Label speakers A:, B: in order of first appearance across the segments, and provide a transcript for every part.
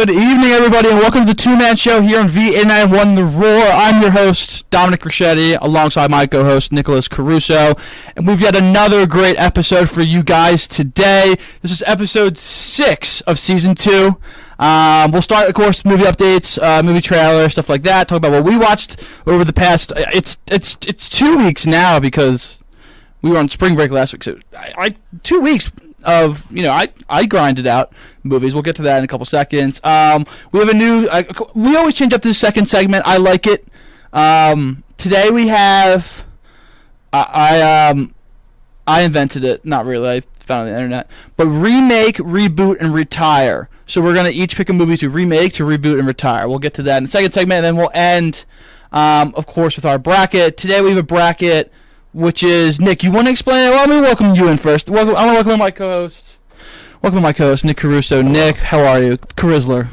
A: Good evening, everybody, and welcome to the TwoMan Show here on V891 The Roar. I'm your host, Dominic Richetti, alongside my co-host, Nicholas Caruso, and we've got another great episode for you guys today. This is episode 6 of Season 2. We'll start, of course, movie updates, movie trailer, stuff like that, talk about what we watched over the past, it's 2 weeks now because we were on spring break last week, so 2 weeks of, I grinded out movies. We'll get to that in a couple seconds. We have a new, we always change up this second segment. I like it. Today we have, I invented it. Not really. I found it on the internet. But remake, reboot, and retire. So we're going to each pick a movie to remake, to reboot, and retire. We'll get to that in the second segment, and then we'll end, of course, with our bracket. Today we have a bracket which is, Nick, you want to explain it? Well, let me welcome you in first. I want to welcome my co-host. Welcome to my co-host, Nick Caruso. Hello. Nick, how are you? Carisler.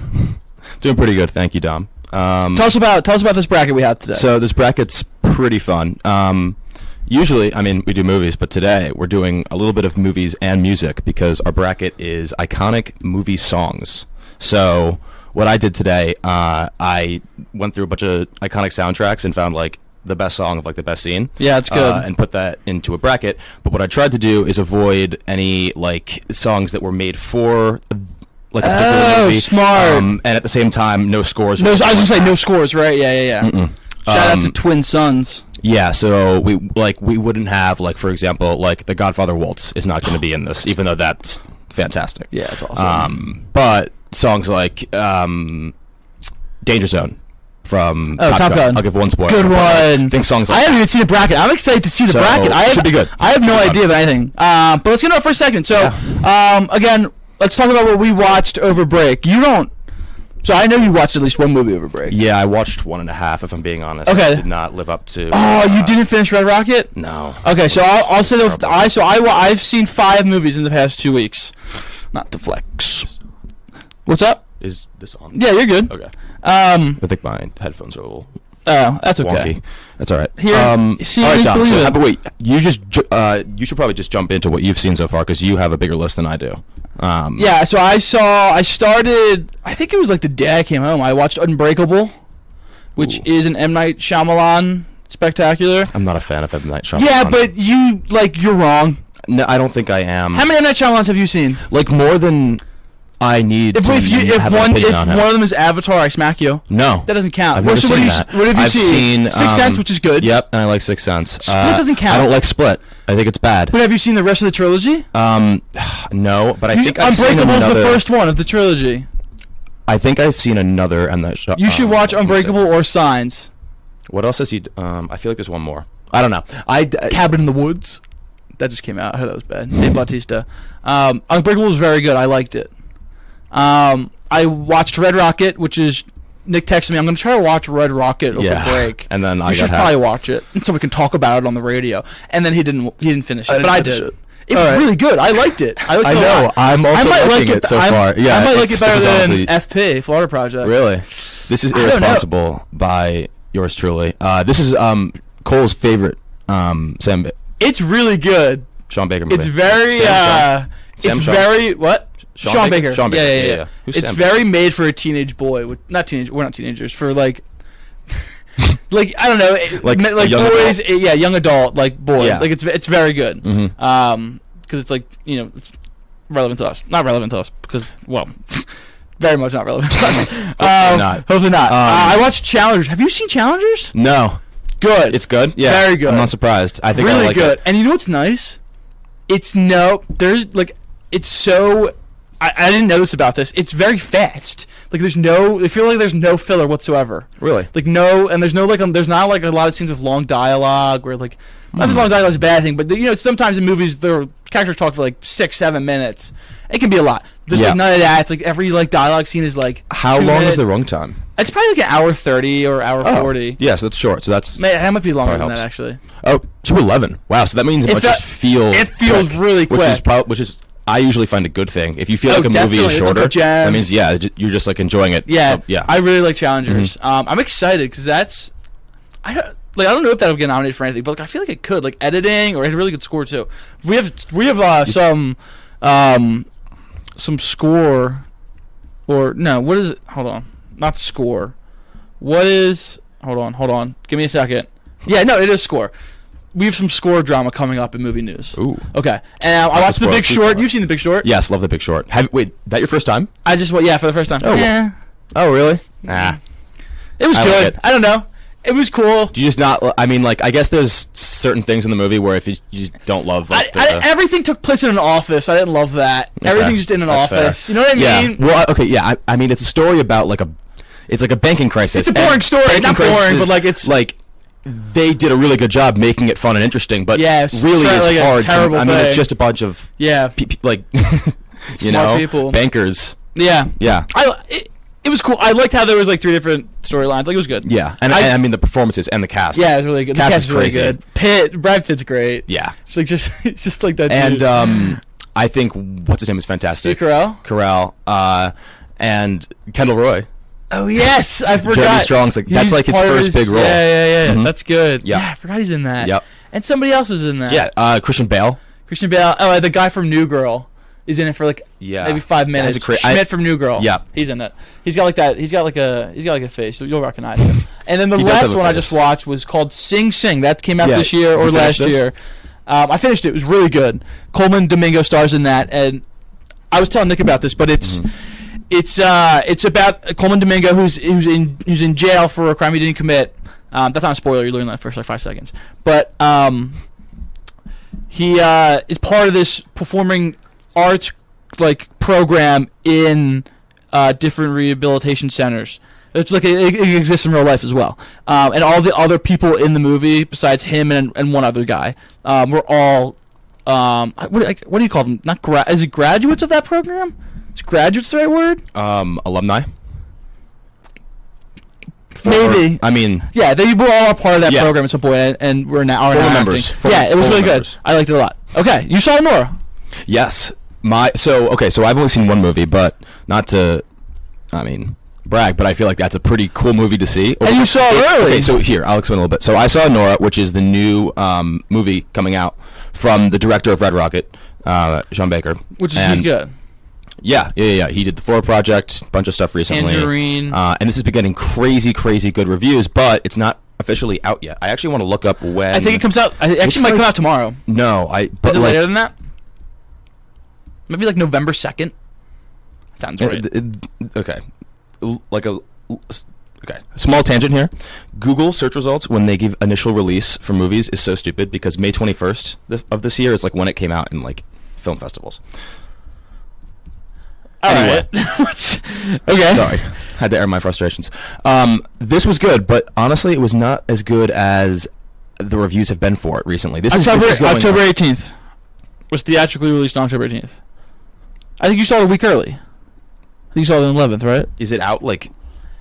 B: Doing pretty good, thank you, Dom.
A: Tell us about this bracket we have today.
B: So this bracket's pretty fun. Usually, we do movies, but today we're doing a little bit of movies and music because our bracket is iconic movie songs. So what I did today, I went through a bunch of iconic soundtracks and found the best song of the best scene.
A: Yeah, it's good.
B: And put that into a bracket. But what I tried to do is avoid any songs that were made for a particular movie. Smart. And at the same time, no scores.
A: No, I was gonna say no scores, right? Yeah. Shout out to Twin Sons.
B: Yeah, so we wouldn't have for example The Godfather Waltz is not going to be in this, even though that's fantastic.
A: Yeah, it's awesome.
B: But songs like Danger Zone from
A: Top Gun.
B: I'll give one spoiler.
A: Good one.
B: I think songs
A: I haven't even seen the bracket. I'm excited to see the bracket.
B: Should be good.
A: I have no idea of anything. But let's get into it for a second. So, again, let's talk about what we watched over break. So I know you watched at least one movie over break.
B: Yeah, I watched 1.5, if I'm being honest.
A: Okay.
B: I did not live up to...
A: Oh, you didn't finish Red Rocket?
B: No.
A: Okay, so I'll say I've seen 5 movies in the past 2 weeks. Not to flex. What's up?
B: Is this on?
A: Yeah, you're good.
B: Okay. I think my headphones are a little...
A: Oh, that's okay.
B: Wonky. That's all right.
A: Here, see,
B: all right, Dom, but wait, you should probably just jump into what you've seen so far because you have a bigger list than I do.
A: Yeah, so I started, I think it was the day I came home. I watched Unbreakable, which is an M. Night Shyamalan spectacular.
B: I'm not a fan of M. Night Shyamalan.
A: Yeah, but you're wrong.
B: No, I don't think I am.
A: How many M. Night Shyamalans have you seen?
B: More than I need to have an opinion on him.
A: If one of them is Avatar, I smack you.
B: No.
A: That doesn't count.
B: I've never seen that.
A: What have you seen? Sixth Sense, which is good.
B: Yep, and I like Sixth Sense.
A: Split doesn't count.
B: I don't like Split. I think it's bad.
A: But have you seen the rest of the trilogy?
B: No, but I think I've seen another.
A: Unbreakable is the first one of the trilogy.
B: I think I've seen another.
A: You should watch Unbreakable or Signs.
B: What else has he... I feel like there's one more. I don't know.
A: Cabin in the Woods. That just came out. I heard that was bad. Dave Bautista. Unbreakable was very good. I liked it. I watched Red Rocket, which is... Nick texted me, I'm going to try to watch Red Rocket over break.
B: And then
A: you should probably watch it, so we can talk about it on the radio. And then he didn't finish it, but I did. It was really good. I liked it. I
B: know. I'm also liking it so far. Yeah,
A: I might like it better than FP, Florida Project.
B: Really? This is irresponsible by yours truly. This is Cole's favorite Sam.
A: It's really good.
B: Sean Baker movie.
A: It's very... very... What? Sean Baker. Yeah. It's very made for a teenage boy. We're not teenagers. For I don't know, boys.
B: Adult?
A: Yeah, young adult, boy.
B: Yeah.
A: It's very good.
B: Mm-hmm.
A: Because it's it's relevant to us. Not relevant to us because very much not relevant to us. Hopefully not. I watched Challengers. Have you seen Challengers?
B: No.
A: Good.
B: It's good. Yeah.
A: Very good.
B: I'm not surprised. I think
A: really
B: I like
A: good.
B: it.
A: And you know what's nice? It's so. I didn't know this about this. It's very fast. I feel like there's no filler whatsoever.
B: Really?
A: And there's no there's not a lot of scenes with long dialogue where not that long dialogue is a bad thing, but sometimes in movies the characters talk for 6-7 minutes. It can be a lot. There's none of that. Every dialogue scene is
B: How long is the runtime?
A: It's probably an hour 30 or hour 40.
B: Yeah, so that's short. So that's
A: that might be longer than that actually.
B: Oh, 2:11. Wow, so that means it must just feel.
A: It feels really quick.
B: Which is I usually find a good thing. If you feel like a movie is shorter, that means you're just enjoying it.
A: Yeah,
B: so, yeah.
A: I really like Challengers. I'm excited because that's I don't know if that'll get nominated for anything, but I feel like it could. Editing or it had a really good score too. We have some score Or no, what is it? Hold on, not score. What is? Hold on. Give me a second. Yeah, no, it is score. We have some score drama coming up in movie news.
B: Ooh.
A: Okay. And I watched The Big Short. You've seen The Big Short?
B: Yes, love The Big Short. Wait, that your first time?
A: For the first time.
B: Oh,
A: yeah.
B: Oh, really? Nah.
A: It was good. I don't know. It was cool.
B: Do you just not? I mean, like, I guess there's certain things in the movie where if you just don't love, like,
A: everything took place in an office. I didn't love that. Okay. Everything just in an office. Fair. You know what I mean?
B: Well, okay, yeah. I mean, it's a story about it's like a banking crisis.
A: It's a boring story. Not boring, but like it's
B: like. They did a really good job making it fun and interesting, but really it's hard. I mean, it's just a bunch of
A: people,
B: bankers.
A: Yeah. It was cool. I liked how there was like 3 different storylines. Like it was good.
B: Yeah, and I mean the performances and the cast.
A: Yeah, it was really good. The cast is really good. Brad Pitt's great.
B: Yeah,
A: it's just like that.
B: And
A: dude.
B: I think what's his name is fantastic.
A: Steve Carell.
B: And Kendall Roy.
A: Oh yes, I forgot.
B: Jeremy Strong's that's like his first big role.
A: Yeah. Mm-hmm. That's good.
B: Yep.
A: Yeah, I forgot he's in that.
B: Yep.
A: And somebody else is in that.
B: Yeah, Christian Bale.
A: Oh, the guy from New Girl is in it for like maybe 5 minutes. Schmidt from New Girl.
B: Yeah,
A: he's in it. He's got like that. He's got like a face. So you'll recognize him. And then the last one I just watched was called Sing Sing. That came out this year or last year. I finished it. It was really good. Coleman Domingo stars in that, and I was telling Nick about this, but it's. Mm-hmm. It's about Coleman Domingo who's in jail for a crime he didn't commit. That's not a spoiler. You learn that in the first like 5 seconds. But he is part of this performing arts like program in different rehabilitation centers. It's like it exists in real life as well. And all the other people in the movie besides him and one other guy were all what do you call them? Is it graduates of that program? Is graduates the right word?
B: Alumni.
A: Maybe.
B: I mean,
A: yeah, they were all a part of that program at some point, and we're now
B: former members.
A: It was really good. I liked it a lot. Okay, you saw Nora.
B: Yes, so I've only seen one movie, but not to, brag, but I feel like that's a pretty cool movie to see.
A: And you saw it early.
B: Okay, so here I'll explain a little bit. So I saw Nora, which is the new movie coming out from the director of Red Rocket, Sean Baker,
A: which is good.
B: Yeah. He did the Floor Project, a bunch of stuff recently.
A: Tangerine.
B: And this has been getting crazy good reviews, but it's not officially out yet. I actually want to look up when.
A: I think it comes out. It actually might come out tomorrow.
B: No,
A: is it later than that? Maybe like November 2nd. Sounds right.
B: Okay. Small tangent here. Google search results when they give initial release for movies is so stupid because May 21st of this year is like when it came out in like film festivals.
A: Anyway. Okay.
B: Sorry. Had to air my frustrations. This was good, but honestly, it was not as good as the reviews have been for it recently.
A: October 18th. Was theatrically released on October 18th. I think you saw it a week early. I think you saw it on the 11th, right?
B: Is it out like...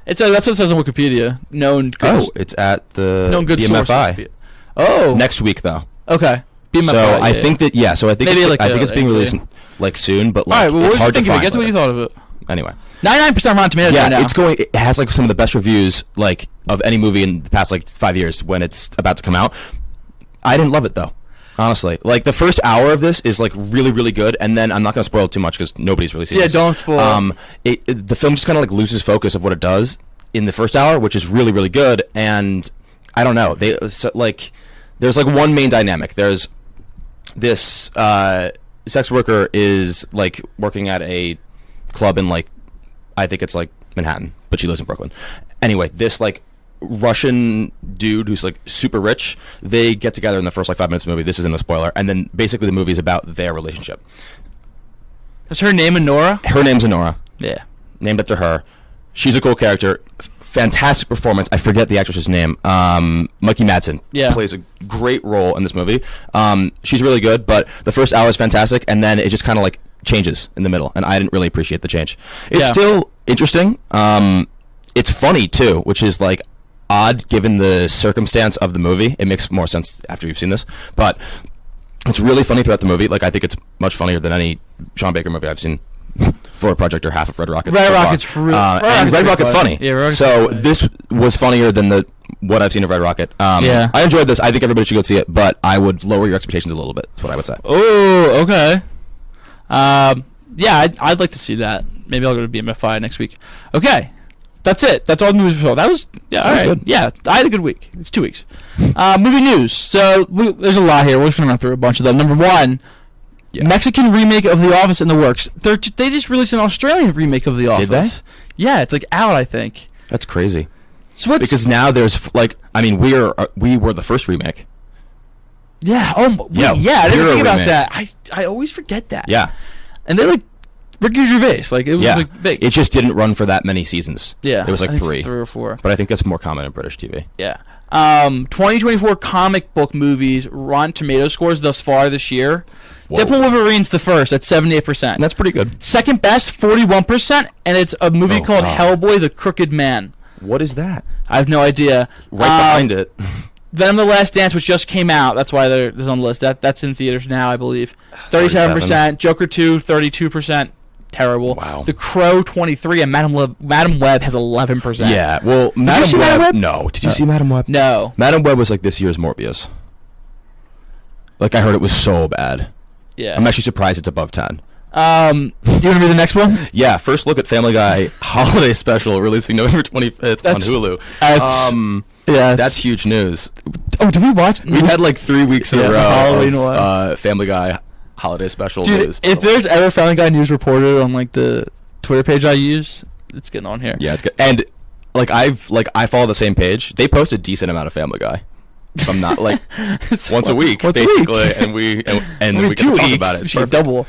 A: That's what it says on Wikipedia.
B: It's at the
A: BMFI.
B: Next week, though.
A: Okay. BMFI,
B: so I think that, I think it's being released like soon, but like it's hard to find.
A: Get to what you thought of it.
B: Anyway,
A: 99% Rotten Tomatoes right now.
B: It has like some of the best reviews like of any movie in the past like 5 years when it's about to come out. I didn't love it though, honestly. Like the first hour of this is like really good, and then I'm not going to spoil it too much because nobody's really seen it.
A: Yeah, don't spoil.
B: The film just kind of like loses focus of what it does in the first hour, which is really good. And I don't know. There's like one main dynamic. There's this sex worker is like working at a club in like I think it's like Manhattan, but she lives in Brooklyn. Anyway, this like Russian dude who's like super rich, they get together in the first like 5 minutes of the movie. This isn't a spoiler, and then basically the movie is about their relationship.
A: Is her name Nora?
B: Her name's Nora.
A: Yeah, named
B: after her. She's a cool character. Fantastic performance. I forget the actress's name. Mikey Madsen plays a great role in this movie. She's really good, but the first hour is fantastic, and then it just kind of like changes in the middle, and I didn't really appreciate the change. It's still interesting. It's funny too, which is like odd given the circumstance of the movie. It makes more sense after you've seen this, but it's really funny throughout the movie. Like I think it's much funnier than any Sean Baker movie I've seen. Floor Project or half of Red Rocket.
A: Red Rocket's
B: Red Rocket's funny.
A: Yeah,
B: so this was funnier than what I've seen of Red Rocket. I enjoyed this. I think everybody should go see it, but I would lower your expectations a little bit. That's what I would say.
A: Oh, okay. I'd like to see that. maybe I'll go to BMFI next week. Okay. That's it. That's all the movies we saw. That was
B: good.
A: Yeah, I had a good week. It's 2 weeks. Movie news. So there's a lot here. We're just gonna run through a bunch of them. Number one, Mexican remake of The Office in the works. They just released an Australian remake of The Office.
B: Did they?
A: Yeah, it's like out, I think.
B: That's crazy.
A: So
B: because now there's we were the first remake.
A: Yeah. Oh, yeah. I didn't think about that. I always forget that.
B: Yeah.
A: And they like Ricky Gervais. Like it was like big.
B: It just didn't run for that many seasons.
A: Yeah.
B: It was like 3
A: or 4.
B: But I think that's more common in British TV.
A: Yeah. 2024 comic book movies Rotten Tomato scores thus far this year.
B: Whoa.
A: Deadpool Wolverine's the first at 78%.
B: And that's pretty good.
A: Second best, 41%, and it's a movie called Hellboy: The Crooked Man.
B: What is that?
A: I have no idea.
B: Right behind it.
A: Venom: The Last Dance, which just came out. That's why there's on the list. That's in theaters now, I believe. 37%. Joker 2, 32%. Terrible.
B: Wow.
A: The Crow, 23%, and Madam Web has 11%.
B: Yeah. Well,
A: Madam Web?
B: No. Did you see Madam Web?
A: No.
B: Madam Web was like this year's Morbius. Like I heard it was so bad.
A: Yeah.
B: I'm actually surprised it's above 10.
A: You want to read the next one?
B: Yeah. First look at Family Guy holiday special releasing November 25th on Hulu. That's huge news.
A: Oh, did we watch?
B: We've had like 3 weeks in a row
A: Halloween
B: of Family Guy holiday special news.
A: If there's ever Family Guy news reported on like the Twitter page I use, it's getting on here.
B: Yeah, it's good. And I follow the same page. They post a decent amount of Family Guy. If I'm not like once a week, basically, and we we can talk about it.
A: Double.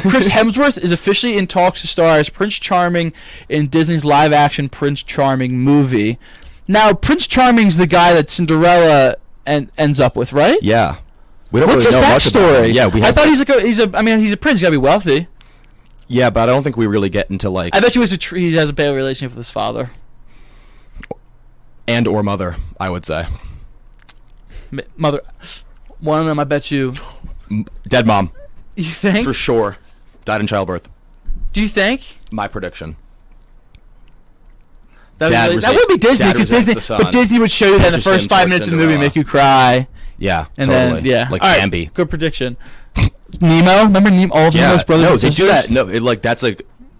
A: Chris Hemsworth is officially in talks to star as Prince Charming in Disney's live-action Prince Charming movie. Now, Prince Charming's the guy that Cinderella ends up with, right?
B: Yeah. We don't
A: What's
B: really know
A: his
B: much about
A: backstory?
B: him. Yeah,
A: I thought he's a prince. He's got to be wealthy.
B: Yeah, but I don't think we really get into like.
A: I bet you he has a bad relationship with his father
B: and or mother. I would say.
A: Mother, one of them. I bet you.
B: Dead mom.
A: You think?
B: For sure. Died in childbirth.
A: Do you think?
B: My prediction.
A: That would be Disney, but Disney would show you that in the first 5 minutes of the movie, make you cry.
B: Yeah,
A: and
B: totally.
A: Then
B: like
A: right,
B: Bambi.
A: Good prediction. Nemo, remember Nemo? All of Nemo's brothers.
B: No, they do that. No,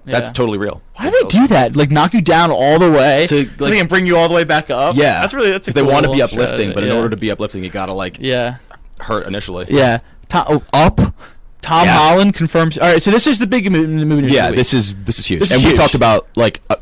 B: that's totally real.
A: Why do they do that? Like knock you down all the way so they can bring you all the way back up.
B: Yeah,
A: that's a
B: they want to be uplifting, but in order to be uplifting, you gotta hurt initially.
A: Yeah, Tom Holland confirms. All right, so this is the big movie.
B: Yeah, this is huge. We talked about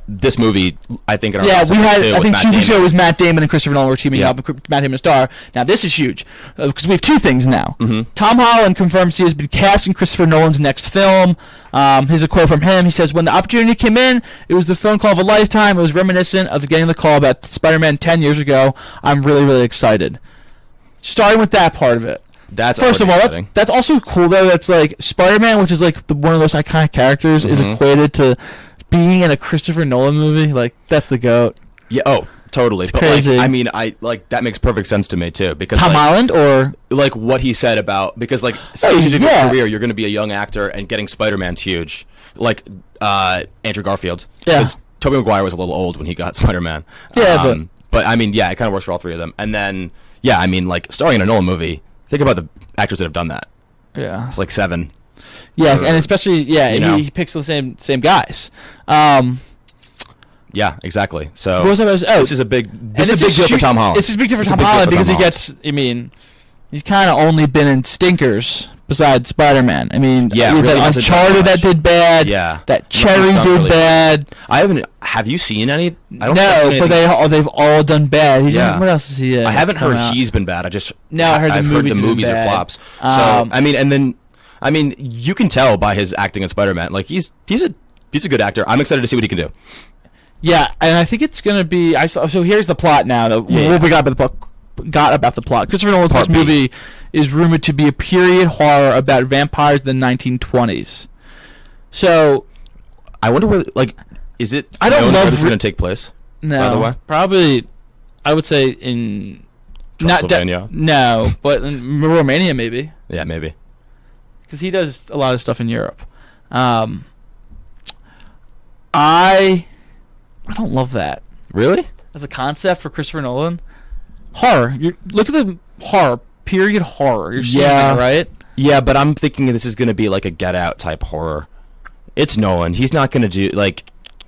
B: this movie. I think in our
A: we had. I think 2 weeks ago was Matt Damon and Christopher Nolan were teaming up. Matt Damon star. Now this is huge because we have 2 things now.
B: Mm-hmm.
A: Tom Holland confirms he has been cast in Christopher Nolan's next film. Here's a quote from him. He says, "When the opportunity came in, it was the phone call of a lifetime. It was reminiscent of getting the call about Spider-Man 10 years ago. I'm really, really excited." Starting with that part of it.
B: That's
A: first of all, that's also cool though. That's like Spider-Man, which is like one of those iconic characters, is equated to being in a Christopher Nolan movie. Like that's the GOAT.
B: Yeah. Oh, totally.
A: It's crazy.
B: That makes perfect sense to me too. Because
A: Tom Holland or
B: like what he said about stages of your career, you're going to be a young actor and getting Spider-Man's huge. Like Andrew Garfield.
A: Yeah.
B: Because Tobey Maguire was a little old when he got Spider-Man.
A: Yeah,
B: but it kind of works for all 3 of them. And then starring in a Nolan movie. Think about the actors that have done that.
A: Yeah,
B: it's like 7.
A: Yeah, and especially he picks the same guys.
B: Yeah, exactly. So
A: this
B: is a big deal for Tom Holland.
A: This is a big deal for Tom Holland because he gets. He's kind of only been in stinkers besides Spider-Man. Uncharted that did bad.
B: Yeah,
A: that Cherry did bad.
B: I haven't. Have you seen any? I don't
A: know, but they've all done bad. What else is he?
B: I haven't heard he's been bad.
A: I've heard the movies
B: are flops. So you can tell by his acting in Spider-Man. Like he's a good actor. I'm excited to see what he can do.
A: Yeah, and I think it's gonna be. So here's the plot now. What we got about the plot. Christopher Nolan's first movie is rumored to be a period horror about vampires in the 1920s. So,
B: I wonder where, is it?
A: I don't know
B: where this is going to take place.
A: No,
B: by the way,
A: probably. I would say in
B: Transylvania.
A: No, but in Romania maybe.
B: Yeah, maybe.
A: Because he does a lot of stuff in Europe. I don't love that.
B: Really?
A: As a concept for Christopher Nolan. Horror. Look at the horror. Period horror. You're seeing that, right?
B: Yeah, but I'm thinking this is going to be like a Get Out type horror. It's Nolan. He's not going to do, like...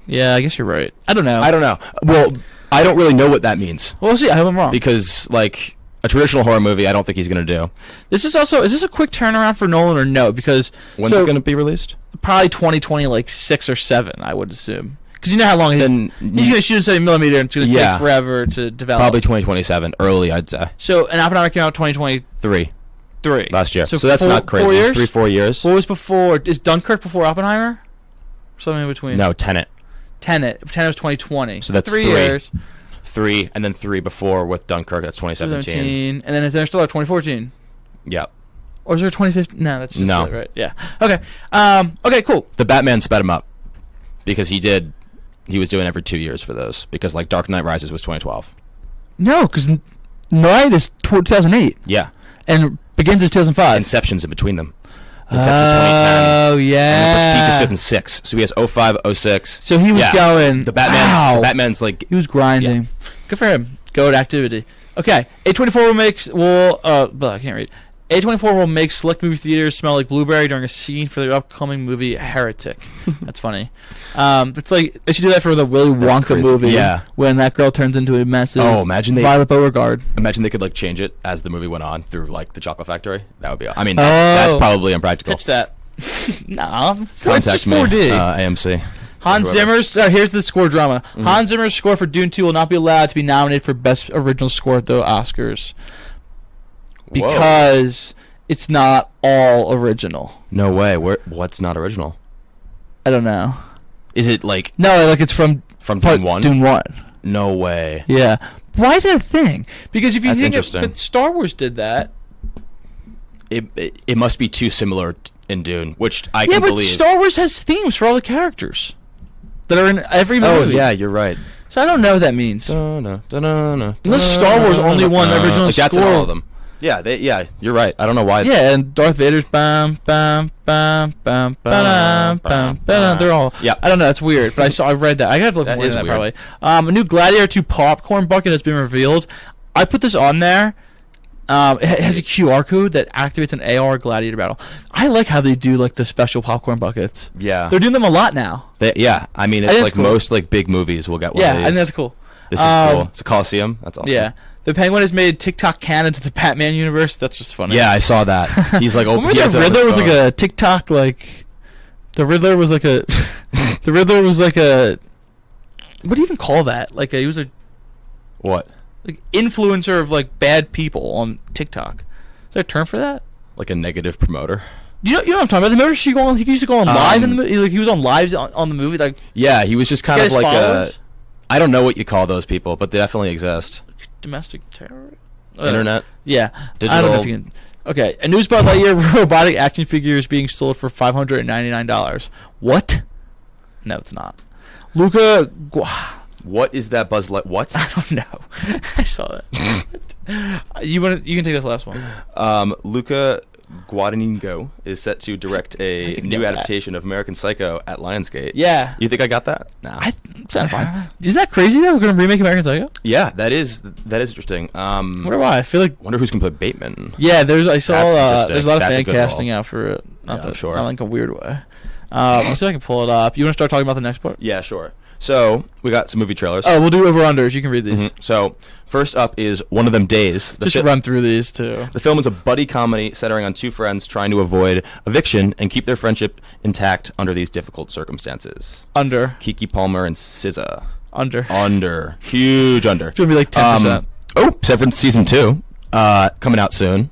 A: Yeah, I guess you're right. I don't know.
B: Well, I don't really know what that means.
A: Well, we'll see. I hope I'm wrong.
B: Because, like, a traditional horror movie, I don't think he's going to do.
A: This is also... Is this a quick turnaround for Nolan or no? Because...
B: When's it going to be released?
A: Probably 2020, like 6 or 7, I would assume. Because you know how long he's going to shoot in 7mm, and it's going to take forever to develop.
B: Probably 2027, early, I'd say.
A: So, and Oppenheimer came out 2023.
B: Last year. So that's not crazy.
A: 4 years?
B: 3-4 years.
A: What was before? Is Dunkirk before Oppenheimer? Something in between?
B: No, Tenet.
A: Tenet was 2020.
B: So that's
A: 3 years.
B: 3, and then 3 before with Dunkirk, that's 2017.
A: And then they're still at 2014.
B: Yep.
A: Or is there 2015? No, that's just
B: no.
A: Right. Yeah. Okay. Okay, cool.
B: The Batman sped him up because he was doing every 2 years for those, because like Dark Knight Rises was 2012.
A: No, because Night is 2008.
B: Yeah.
A: And Begins is 2005.
B: Inception's in between them. Inception's 2010.
A: Oh, yeah.
B: And Prestige is 2006. So he has 05, 06.
A: So he was going...
B: The Batman's like...
A: He was grinding. Yeah. Good for him. Goat activity. Okay. I can't read. A24 will make select movie theaters smell like blueberry during a scene for their upcoming movie Heretic. That's funny. It's like they should do that for the Willy Wonka movie.
B: Yeah.
A: When that girl turns into a massive
B: imagine
A: Violet Beauregard.
B: Imagine they could like change it as the movie went on through like the chocolate factory. That would be. I mean, that's probably impractical.
A: Pitch that. Nah.
B: Contact me.
A: 4D.
B: AMC.
A: Hans Zimmer's here's the score drama. Mm-hmm. Hans Zimmer's score for Dune 2 will not be allowed to be nominated for Best Original Score at the Oscars. Because it's not all original.
B: No way. What's not original?
A: I don't know.
B: Is it like...
A: No, like it's from
B: Dune 1?
A: Dune 1.
B: No way.
A: Yeah. Why is that a thing? Because if you think
B: but
A: Star Wars did that...
B: It must be too similar in Dune, which I can believe.
A: Yeah, but Star Wars has themes for all the characters that are in every movie.
B: Oh, yeah, you're right.
A: So I don't know what that means. Unless Star Wars only won the original score.
B: That's in all of them. Yeah, you're right. I don't know why.
A: Yeah, and Darth Vader's bam bam bam bam bam bam bam. They're all.
B: Yeah.
A: I don't know. It's weird, but I read that. I gotta look more into that probably. A new Gladiator 2 popcorn bucket has been revealed. I put this on there. It has a QR code that activates an AR Gladiator battle. I like how they do like the special popcorn buckets.
B: Yeah.
A: They're doing them a lot now.
B: I mean, it's like cool. Most like big movies will get one of these.
A: Yeah, I think that's cool.
B: This is cool. It's a Coliseum. That's awesome.
A: Yeah. The Penguin has made TikTok canon to the Batman universe. That's just funny.
B: Yeah, I saw that. He's like,
A: remember the Riddler was like a TikTok like. The Riddler was like a. The Riddler was like a. What do you even call that? Like he was a.
B: What?
A: Like influencer of like bad people on TikTok. Is there a term for that?
B: Like a negative promoter.
A: You know what I'm talking about? Remember he used to go on live in the movie. Like he was on lives on the movie. Like
B: yeah, he was just kind of like followers? I don't know what you call those people, but they definitely exist.
A: Domestic terror.
B: Internet.
A: Yeah.
B: Digital.
A: I don't know if you can. Okay. A news about Lightyear robotic action figure is being sold for $599. What? No, it's not. Luca.
B: What is that Buzz Light? What?
A: I don't know. I saw that. You can take this last one.
B: Luca Guadagnino is set to direct a new adaptation of American Psycho at Lionsgate.
A: Yeah.
B: You think I got that? No.
A: Sounds fine. Isn't that crazy that we're going to remake American Psycho?
B: Yeah, that is interesting.
A: Wonder why. I feel like.
B: Wonder who's going to play Bateman.
A: Yeah, I saw there's a lot of fan casting out for it. Not
B: sure.
A: Not like a weird way. Let's see if I can pull it up. You want to start talking about the next part?
B: Yeah, sure. So, we got some movie trailers.
A: Oh, we'll do over-unders. You can read these.
B: Mm-hmm. So, first up is One of Them Days.
A: Just run through these, too.
B: The film is a buddy comedy centering on two friends trying to avoid eviction and keep their friendship intact under these difficult circumstances.
A: Under.
B: Keke Palmer and SZA.
A: Under.
B: Huge under.
A: It's going to be like 10%.
B: Severance Season 2. Coming out soon.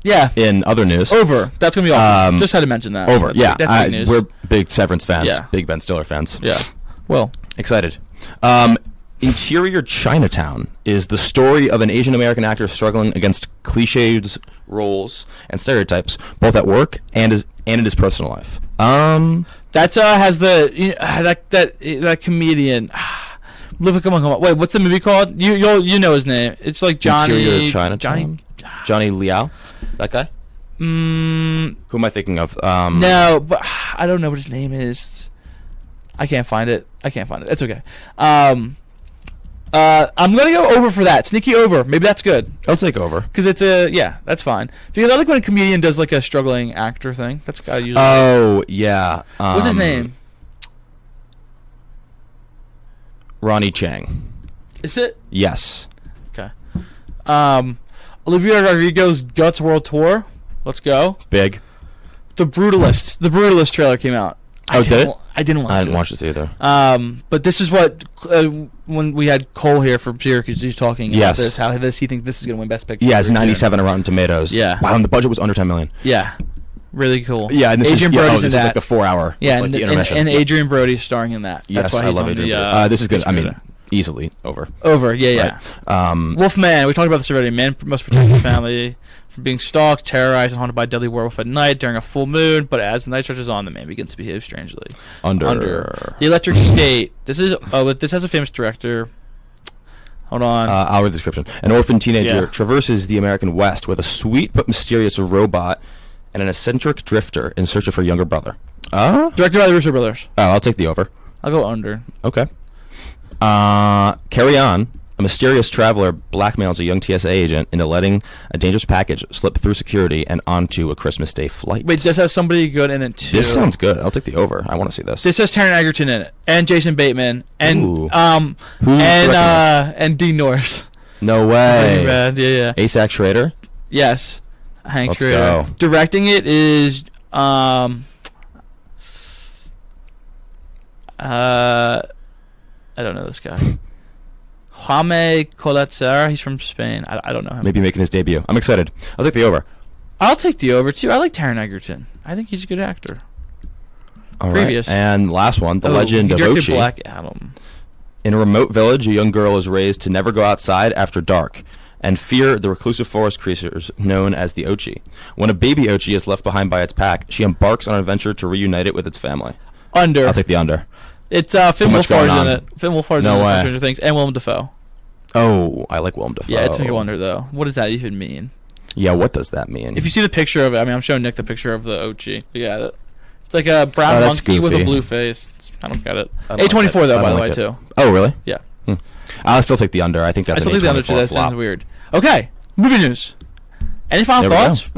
A: Yeah.
B: In other news.
A: Over. That's going to be awesome. Just had to mention that.
B: Over.
A: That's big news.
B: We're big Severance fans.
A: Yeah.
B: Big Ben Stiller fans.
A: Yeah. Well.
B: Excited. Interior Chinatown is the story of an Asian American actor struggling against cliches, roles, and stereotypes, both at work and in his personal life.
A: That has the that comedian. Come on. Wait, what's the movie called? You know his name. It's like Johnny.
B: Interior Chinatown. Johnny Liao. That guy. Who am I thinking of?
A: No, but I don't know what his name is. I can't find it. It's okay. I'm gonna go over for that. Sneaky over. Maybe that's good.
B: I'll take over.
A: Because it's that's fine. Because I like when a comedian does like a struggling actor thing. That's gotta usually.
B: Oh yeah.
A: What's his name?
B: Ronnie Chang.
A: Is it?
B: Yes.
A: Okay. Olivia Rodrigo's Guts World Tour. Let's go.
B: Big.
A: The Brutalist trailer came out.
B: Oh, did it?
A: I didn't watch it.
B: I didn't watch this either.
A: But this is what when we had Cole here from Syracuse, he was talking about this. How he thinks this is going to win Best Picture.
B: Yeah, it's 97 on Rotten Tomatoes.
A: Yeah.
B: Wow, and the budget was under 10 million.
A: Yeah. Really cool.
B: Yeah, and this
A: Adrian
B: is
A: Brody's in
B: this
A: that.
B: is like the 4-hour.
A: Yeah,
B: like the intermission.
A: and Adrian Brody's starring in that.
B: Yes,
A: That's why
B: I
A: he's
B: love
A: on
B: Adrian
A: the,
B: Brody. This is good. I mean, easily over.
A: Over, yeah.
B: Right.
A: Wolfman, we talked about this already. Man must protect his family from being stalked, terrorized, and haunted by a deadly werewolf at night during a full moon. But as the night stretches on, the man begins to behave strangely.
B: Under.
A: The Electric State. This has a famous director. Hold on.
B: I'll read the description. An orphan teenager traverses the American West with a sweet but mysterious robot and an eccentric drifter in search of her younger brother.
A: Directed by the Russo brothers.
B: Oh, I'll take the over.
A: I'll go under.
B: Okay. Carry On. A mysterious traveler blackmails a young TSA agent into letting a dangerous package slip through security and onto a Christmas Day flight.
A: Wait, this has somebody good in it too.
B: This sounds good. I'll take the over. I want to see this.
A: This has Taron Egerton in it, and Jason Bateman, and and Dean Norris.
B: No way.
A: Bad. Yeah.
B: Isaac Schrader.
A: Yes, Hank
B: Let's
A: Schrader.
B: go.
A: Directing it is I don't know this guy. Jaime Coletzer. He's from Spain. I don't know him.
B: Maybe making his debut. I'm excited. I'll take the over.
A: I'll take the over too. I like Taron Egerton. I think he's a good actor.
B: All
A: Previous.
B: right. And last one, The Legend of Ochi.
A: Black Adam.
B: In a remote village, a young girl is raised to never go outside after dark and fear the reclusive forest creatures known as the Ochi. When a baby Ochi is left behind by its pack, she embarks on an adventure to reunite it with its family.
A: Under.
B: I'll take the under.
A: It's Finn Wolfhard's in it. Finn Wolfhard's in it. Stranger Things, and Willem Dafoe.
B: Oh, I like Willem Dafoe.
A: Yeah, it's a wonder though. What does that even mean?
B: Yeah, what does that mean?
A: If you see the picture of it, I mean, I'm showing Nick the picture of the Ochi. You got it. It's like a brown monkey with a blue face. I don't get it. A24 though, by the way, too.
B: Oh, really?
A: Yeah.
B: I'll still take the under. I think that's.
A: I still take the under too. That sounds weird. Okay, movie news. Any final thoughts?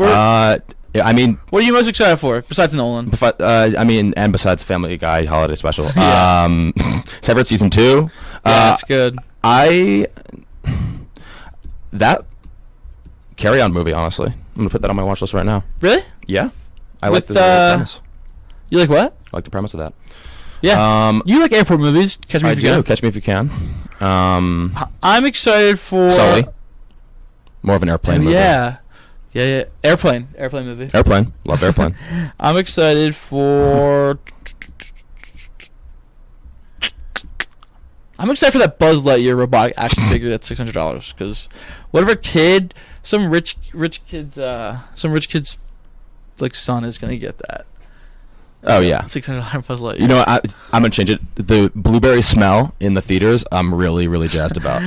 B: Yeah, I mean,
A: what are you most excited for besides Nolan?
B: I mean, and besides Family Guy holiday special, Severance season 2.
A: Yeah, that's good.
B: That Carry On movie, honestly, I'm gonna put that on my watch list right now.
A: Really?
B: Yeah, I like the premise.
A: You like what?
B: I like the premise of that.
A: Yeah. You like airport movies? Catch Me If You Can.
B: Catch Me If You Can.
A: I'm excited for
B: Sully. More of an airplane movie.
A: Yeah. Airplane movie.
B: Airplane. Love Airplane.
A: I'm excited for. I'm excited for that Buzz Lightyear robotic action figure that's $600 because whatever kid, some rich kid's like son is gonna get that.
B: Oh yeah,
A: $600 Buzz Lightyear.
B: You know, I'm gonna change it. The blueberry smell in the theaters, I'm really jazzed about.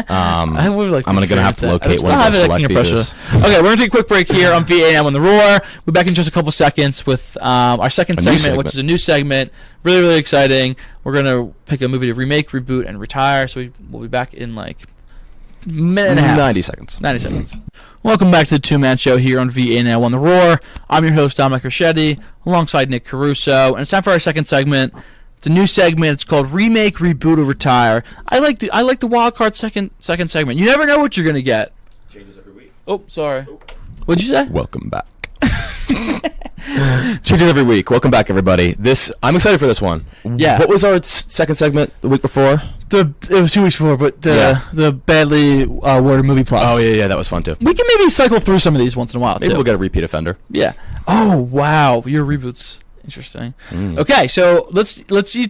A: I would like.
B: I'm gonna have to locate one of those select theaters.
A: Okay, we're gonna take a quick break here on VAM on the Roar. We'll be back in just a couple seconds with our second segment, which is a new segment. Really exciting. We're gonna pick a movie to remake, reboot, and retire. So we'll be back in like a minute and a half.
B: 90 seconds.
A: 90 seconds. Welcome back to the Two-Man Show here on VANL on the Roar. I'm your host, Dominic Richetti, alongside Nick Caruso. And it's time for our second segment. It's a new segment. It's called Remake, Reboot, or Retire. I like the wild card second segment. You never know what you're going to get.
B: Changes every week.
A: Oh, sorry. What'd you say?
B: Welcome back. Changes every week. Welcome back, everybody. I'm excited for this one.
A: Yeah.
B: What was our second segment the week before?
A: It was 2 weeks before, but the badly worded movie plots.
B: Oh yeah, that was fun too.
A: We can maybe cycle through some of these once in a while.
B: Maybe we'll get a repeat offender.
A: Yeah. Oh wow, your reboots. Interesting. Okay, so let's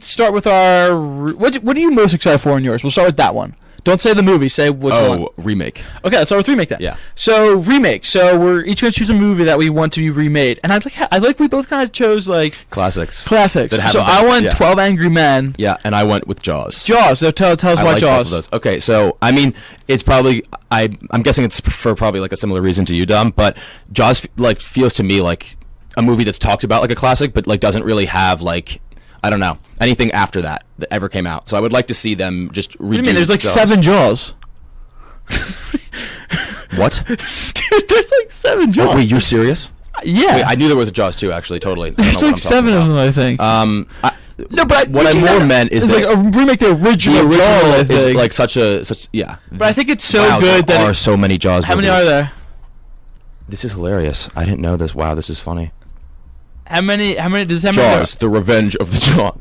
A: start with our. What are you most excited for in yours? We'll start with that one. Don't say the movie. Say which one.
B: Oh, remake.
A: Okay, let's start with remake then.
B: Yeah.
A: So remake. So we're each gonna choose a movie that we want to be remade, and I like we both kind of chose like
B: classics.
A: So I went 12 Angry Men.
B: Yeah, and I went with Jaws.
A: So tell us why Jaws.
B: Both of those. Okay, so I mean, it's probably I'm guessing it's for probably like a similar reason to you, Dom. But Jaws like feels to me like a movie that's talked about like a classic, but like doesn't really have like I don't know anything after that ever came out. So I would like to see them just redo.
A: What do you mean? There's like
B: Jaws.
A: 7 Jaws.
B: What?
A: Dude, there's like 7 Jaws.
B: Oh, wait, you're serious?
A: Yeah.
B: Wait, I knew there was a Jaws 2, actually. Totally. I don't
A: There's
B: know what
A: like 7 of them, I think. No, but
B: what I more meant is
A: it's
B: that
A: like a remake the original Jaws, I
B: is
A: think.
B: like such yeah.
A: But I think it's so
B: Wow,
A: good
B: there
A: that
B: are so many Jaws.
A: How many
B: movies.
A: are there?
B: This is hilarious. I didn't know this. Wow, this is funny.
A: How many does how many?
B: Jaws: The Revenge of the Jaw.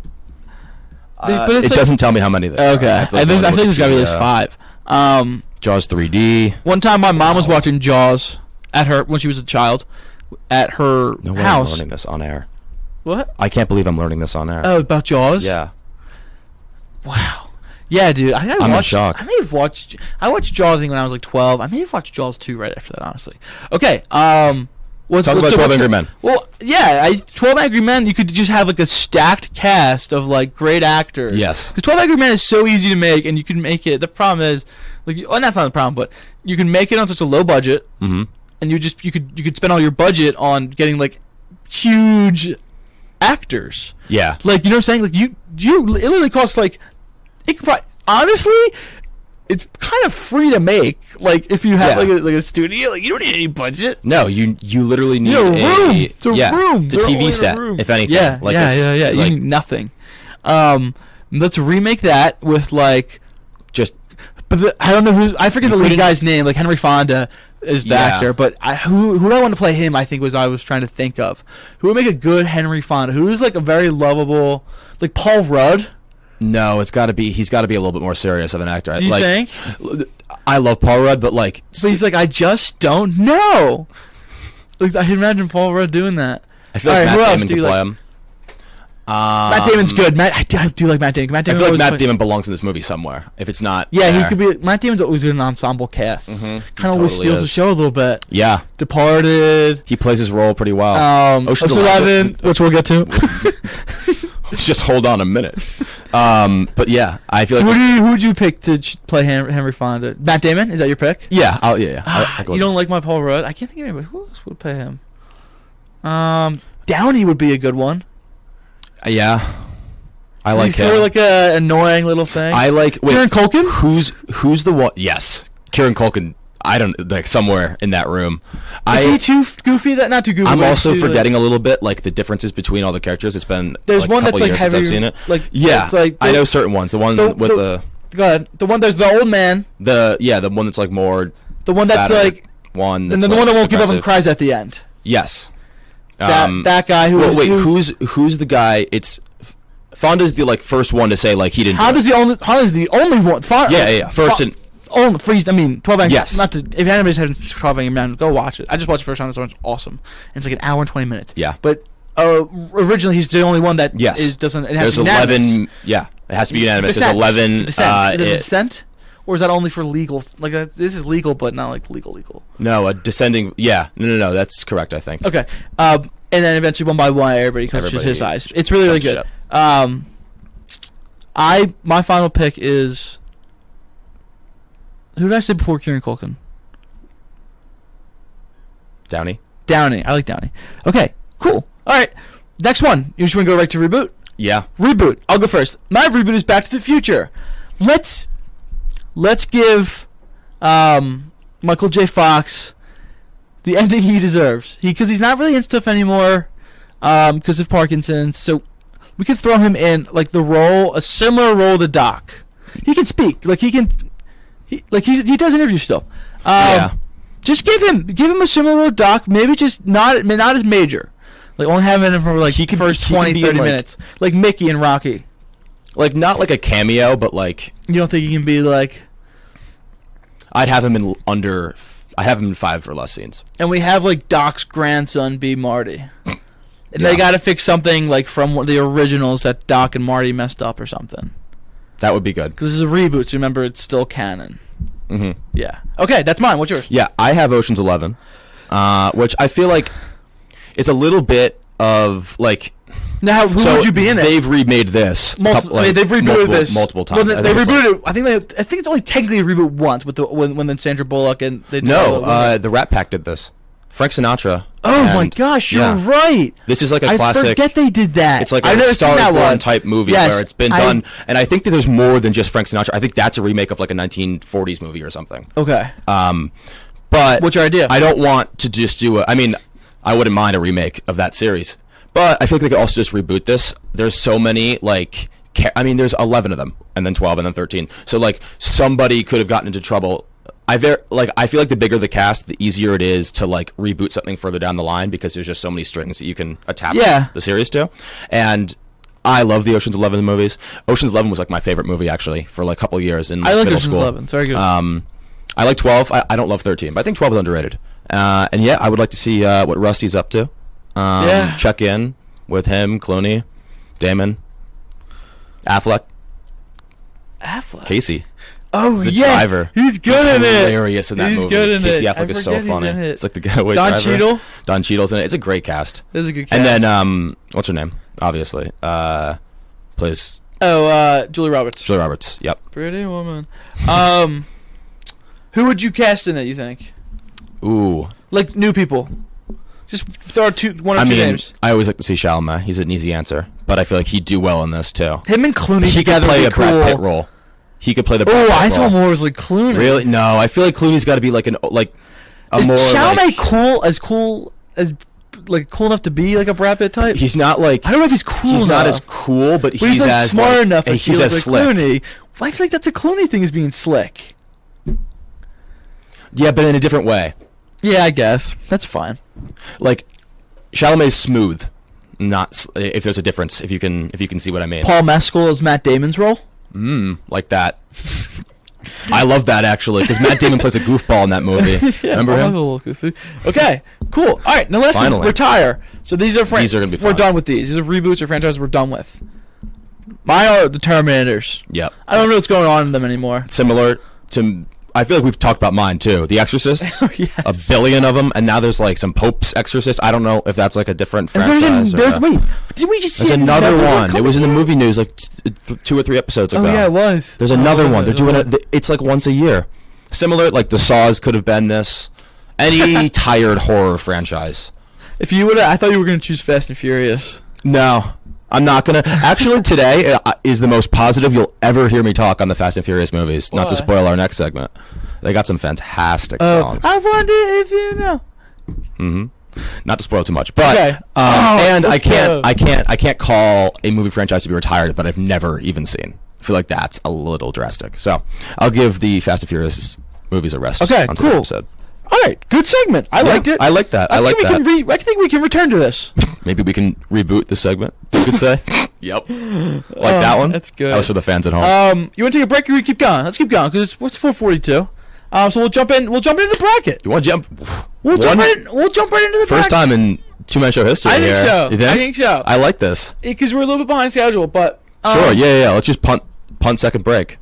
B: It doesn't tell me how many there are.
A: Okay. I think there's got to be at least 5.
B: Jaws 3D.
A: One time my mom was watching Jaws when she was a child at her
B: No way
A: house.
B: I'm learning this on air.
A: What?
B: I can't believe I'm learning this on air.
A: Oh, about Jaws?
B: Yeah.
A: Wow. Yeah, dude. I'm
B: in shock.
A: I watched Jaws when I was like 12. I may have watched Jaws 2 right after that, honestly. Okay.
B: Talk about 12 Angry Men.
A: Well, yeah, 12 Angry Men, you could just have like a stacked cast of like great actors.
B: Yes.
A: Because 12 Angry Men is so easy to make, and you can make it. The problem is, like, well, that's not the problem, but you can make it on such a low budget, and you could spend all your budget on getting like huge actors.
B: Yeah.
A: Like, you know what I'm saying? Like, it literally costs like, it could probably, honestly, it's kind of free to make. Like, if you have like a studio, like, you don't need any budget.
B: No, you literally need
A: a room. It's a room.
B: It's a TV set, if anything.
A: Yeah,
B: like
A: yeah. You need nothing. Let's remake that with like
B: just.
A: But I don't know I forget the lead guy's name. Like Henry Fonda is the actor, but who do I want to play him? I think was I was trying to think of who would make a good Henry Fonda. Who's like a very lovable, like Paul Rudd.
B: No, he's got to be a little bit more serious of an actor.
A: Do you think?
B: I love Paul Rudd, but like,
A: so he's like, I just don't know. Like, I can imagine Paul Rudd doing that.
B: I feel like Matt Damon could play him.
A: Matt Damon's good. I do like Matt Damon.
B: I feel like Matt Damon belongs in this movie somewhere. If it's not,
A: he could be. Matt Damon's always in an ensemble cast. Kind of always steals the show a little bit.
B: Yeah,
A: Departed.
B: He plays his role pretty well.
A: Ocean's 11, which we'll get to.
B: Just hold on a minute. But yeah, I feel like
A: who would you pick to play Henry Fonda? Matt Damon? Is that your pick?
B: Yeah, I'll
A: you don't like my Paul Rudd? I can't think of anybody. Who else would play him? Downey would be a good one.
B: Yeah, I like him.
A: Sort of like a annoying little thing.
B: I like
A: Kieran Culkin.
B: Who's the one? Yes, Kieran Culkin. I don't like somewhere in that room.
A: Is he too goofy? Not too goofy.
B: I'm also forgetting a little bit like the differences between all the characters. It's been
A: there's one that's like
B: years
A: heavy.
B: Since I've seen it.
A: Like
B: I know certain ones. The one with the
A: go ahead. The one there's the old man.
B: The one that's like more.
A: The one that's like
B: one.
A: And then the one that won't give up and cries at the end.
B: Yes.
A: That guy who.
B: Wait, who's the guy? It's Fonda's the like first one to say like he didn't.
A: Fonda's the only one.
B: First and.
A: Oh, freeze! I mean, 12 Angry.
B: Yes.
A: Not to. If anybody's had 12 Angry Men, go watch it. I just watched the first time. This one's awesome. And it's like an hour and 20 minutes.
B: Yeah.
A: But originally, he's the only one that doesn't. It has
B: There's 11. Yeah, it has to be unanimous. There's 11.
A: Descent. Is it Descent, or is that only for legal? Like this is legal, but not like legal.
B: No, a descending. Yeah. No. That's correct. I think.
A: Okay. And then eventually, one by one, everybody comes to his eyes. It's really good. My final pick is. Who did I say before Kieran Culkin?
B: Downey.
A: I like Downey. Okay, cool. All right, next one. You just want to go right to reboot?
B: Yeah.
A: Reboot. I'll go first. My reboot is Back to the Future. Let's give Michael J. Fox the ending he deserves. Because he's not really in stuff anymore because of Parkinson's. So we could throw him in like a similar role to Doc. He can speak. Like he can. He does interviews still. Just give him a similar role, Doc. Maybe just not as major. Like only having him for like first 20, 30 minutes. Like Mickey and Rocky.
B: Like not like a cameo, but like.
A: You don't think he can be like?
B: I'd have him in under. I have him in 5 or less scenes.
A: And we have like Doc's grandson be Marty. And they got to fix something like from one of the originals that Doc and Marty messed up or something.
B: That would be good.
A: Because this is a reboot, so remember it's still canon.
B: Mm-hmm.
A: Yeah. Okay, that's mine. What's yours?
B: Yeah, I have Ocean's 11, which I feel like it's a little bit of like.
A: Now, who would you be in it?
B: They've remade this.
A: They've rebooted this
B: multiple times.
A: Well, they rebooted it. I think it's only technically a reboot once with when Sandra Bullock and they
B: the Rat Pack did this Frank Sinatra.
A: Oh my gosh, you're right.
B: This is like a classic.
A: I forget they did that.
B: It's like a Star is Born type movie where it's been done. And I think that there's more than just Frank Sinatra. I think that's a remake of like a 1940s movie or something.
A: Okay.
B: But
A: what's your idea?
B: I don't want to just do I mean, I wouldn't mind a remake of that series. But I think they could also just reboot this. There's so many, like, there's 11 of them, and then 12, and then 13. So, like, somebody could have gotten into trouble. I feel like the bigger the cast, the easier it is to like reboot something further down the line because there's just so many strings that you can attach the series to. And I love the Ocean's 11 movies. Ocean's 11 was like my favorite movie actually for like a couple years in middle
A: Ocean's
B: school.
A: 11. It's very good.
B: I like 12. I don't love 13, but I think 12 is underrated. And yeah, I would like to see what Rusty's up to. Check in with him, Clooney, Damon, Affleck, Casey.
A: Oh,
B: the driver.
A: He's good in it.
B: Hilarious in that movie.
A: He's good in
B: Casey
A: it.
B: Affleck is so funny. It's like the getaway
A: Don
B: driver.
A: Cheadle.
B: Don Cheadle's in it. It's a great cast.
A: It's a good cast.
B: And then, what's her name? Obviously. Plays...
A: Julie Roberts.
B: Julie Roberts, yep.
A: Pretty woman. Who would you cast in it, you think?
B: Ooh.
A: Like, new people. Just throw one or two names.
B: I always like to see Chalamet. He's an easy answer. But I feel like he'd do well in this, too.
A: Him and Clooney
B: he
A: together
B: could play a
A: cool.
B: Brad Pitt role. He could play the Brad Pitt role.
A: I saw more as like Clooney.
B: Really? No, I feel like Clooney's got to be like a
A: Is
B: more
A: Chalamet cool enough to be like a Brad Pitt type?
B: He's not like...
A: I don't know if he's cool
B: He's
A: enough.
B: not as cool, but he's
A: like
B: as
A: smart enough.
B: He's as
A: like
B: slick.
A: Clooney. Well, I feel like that's a Clooney thing, is being slick.
B: Yeah, but in a different way.
A: Yeah, I guess that's fine.
B: Like Chalamet's smooth. Not if there's a difference. If you can see what I mean.
A: Paul Mescal as Matt Damon's role.
B: Like that. I love that actually because Matt Damon plays a goofball in that movie. Remember him?
A: A little goofy. Okay, cool. All right, now let's retire. So these are
B: these are gonna be fun.
A: We're done with these. These are reboots or franchises we're done with. Mine are the Terminators.
B: Yep.
A: I don't know what's going on in them anymore.
B: Similar to. I feel like we've talked about mine too. The Exorcists,
A: yes.
B: A billion of them, and now there's like some Pope's Exorcist. I don't know if that's like a different franchise.
A: Wait, did we just see
B: another one? It was in the movie news like 2 or 3 episodes ago.
A: Oh yeah, it was.
B: There's another one. They're doing it. It's like once a year. Similar, like the Saws could have been this. Any tired horror franchise.
A: If you would, I thought you were going to choose Fast and Furious.
B: No. I'm not going to. Actually, today is the most positive you'll ever hear me talk on the Fast and Furious movies. Why? Not to spoil our next segment. They got some fantastic songs.
A: I wonder if you know.
B: Not to spoil too much, but
A: okay.
B: And I can't call a movie franchise to be retired that I've never even seen. I feel like that's a little drastic. So I'll give the Fast and Furious movies a rest.
A: Okay,
B: on
A: cool.
B: Episode.
A: All right, good segment. I liked it.
B: I like that. I
A: think we can return to this.
B: Maybe we can reboot the segment. You could say. Yep. Like that one.
A: That's good.
B: That was for the fans at home.
A: You want to take a break or we keep going? Let's keep going because it's 4:42. So we'll jump in. We'll jump into the bracket.
B: You want to jump?
A: We'll jump right into the bracket.
B: First time in Two-Man Show history.
A: I think so.
B: You think?
A: I think so.
B: I like this.
A: Because we're a little bit behind schedule, but
B: sure. Yeah. Let's just punt second break.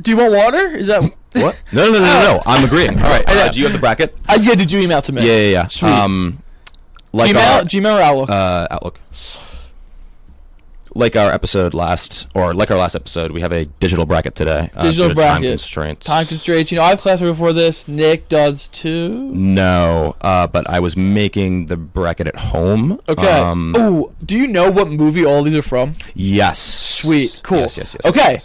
A: Do you want water? Is that
B: what? No. I'm agreeing. All right. Do you have the bracket?
A: Yeah. Did you email to me?
B: Yeah.
A: Sweet.
B: Like
A: Gmail or Outlook?
B: Outlook. Like our last episode, we have a digital bracket today.
A: Digital bracket.
B: Time constraints.
A: You know, I have class before this. Nick does too.
B: No, but I was making the bracket at home.
A: Okay. Do you know what movie all these are from?
B: Yes.
A: Sweet. Cool.
B: Yes.
A: Okay.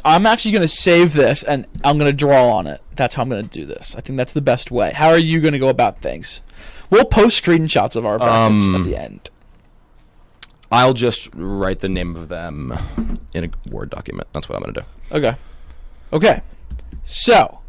A: I'm actually going to save this, and I'm going to draw on it. That's how I'm going to do this. I think that's the best way. How are you going to go about things? We'll post screenshots of our brackets at the end.
B: I'll just write the name of them in a Word document. That's what I'm going to do.
A: Okay. So,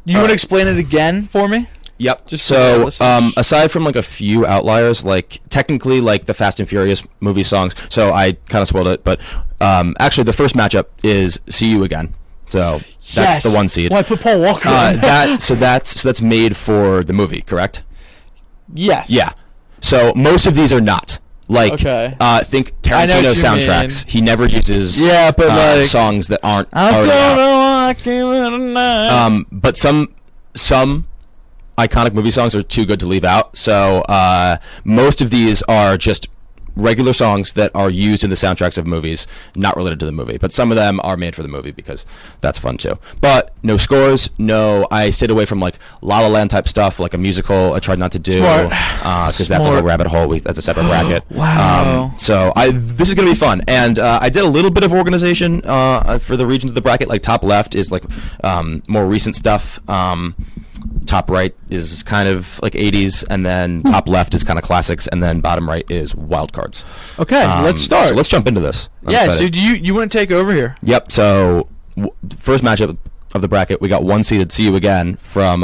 A: you want to explain it again for me?
B: Yep. So, aside from like a few outliers, like technically like the Fast and Furious movie songs, so I kind of spoiled it, but actually the first matchup is See You Again. So that's the 1 seed.
A: Well, I put Paul Walker on that.
B: So that's made for the movie, correct?
A: Yes.
B: Yeah. So most of these are not. Like, think Tarantino soundtracks. He never uses songs that aren't already out. But some iconic movie songs are too good to leave out. So most of these are just regular songs that are used in the soundtracks of movies, not related to the movie. But some of them are made for the movie because that's fun too. But no scores, no. I stayed away from like La La Land type stuff, like a musical. I tried not to do because that's like a rabbit hole. That's a separate bracket.
A: Wow.
B: So this is gonna be fun, and I did a little bit of organization for the regions of the bracket. Like top left is like more recent stuff. Top right is kind of like 80s, and then top left is kind of classics, and then bottom right is wild cards.
A: Okay, let's start.
B: So let's jump into this. I'm
A: yeah,
B: excited.
A: so you want to take over here?
B: Yep, so first matchup of the bracket, we got one-seeded See You Again from,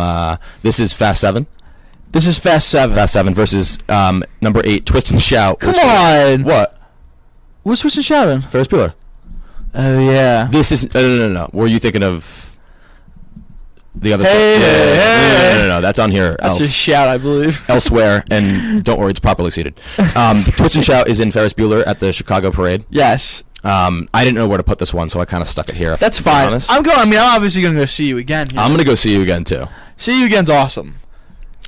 B: this is Fast 7.
A: This is Fast 7.
B: Fast 7 versus number 8, Twist and Shout.
A: Come on!
B: What?
A: What's Twist and Shout?
B: Ferris Bueller.
A: Oh, yeah.
B: This is, no. Were you thinking of... The other No, that's on here.
A: That's just Shout, I believe.
B: Elsewhere, and don't worry, it's properly seated. Twist and Shout is in Ferris Bueller at the Chicago Parade.
A: Yes.
B: I didn't know where to put this one, so I kind of stuck it here.
A: That's fine. I'm obviously going to go See You Again.
B: I'm going to go See You Again, too.
A: See You Again's awesome.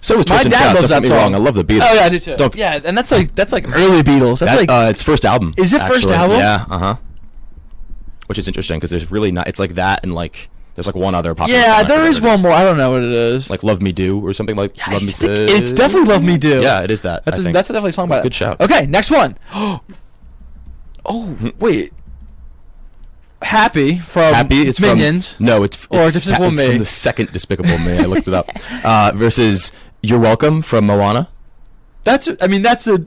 B: So was Twist and Shout.
A: My dad loves that
B: song. Don't get me wrong, I love the Beatles.
A: Oh, yeah, I do, too. Yeah, and that's like early Beatles. That's like...
B: it's first album.
A: Is it
B: actually.
A: first album?
B: Yeah, uh-huh. Which is interesting, because there's really not... It's like that and like... There's like one other popular song.
A: Yeah, there is one more. I don't know what it is.
B: Like Love Me Do or something like Love Me Do.
A: It's definitely Love Me Do.
B: Yeah, it is that.
A: That's definitely a song by
B: Good shout.
A: Okay, next one. Oh, wait. Happy from
B: it's
A: Minions.
B: It's
A: Despicable Me.
B: from the second Despicable Me. I looked it up. Versus You're Welcome from Moana.
A: That's a...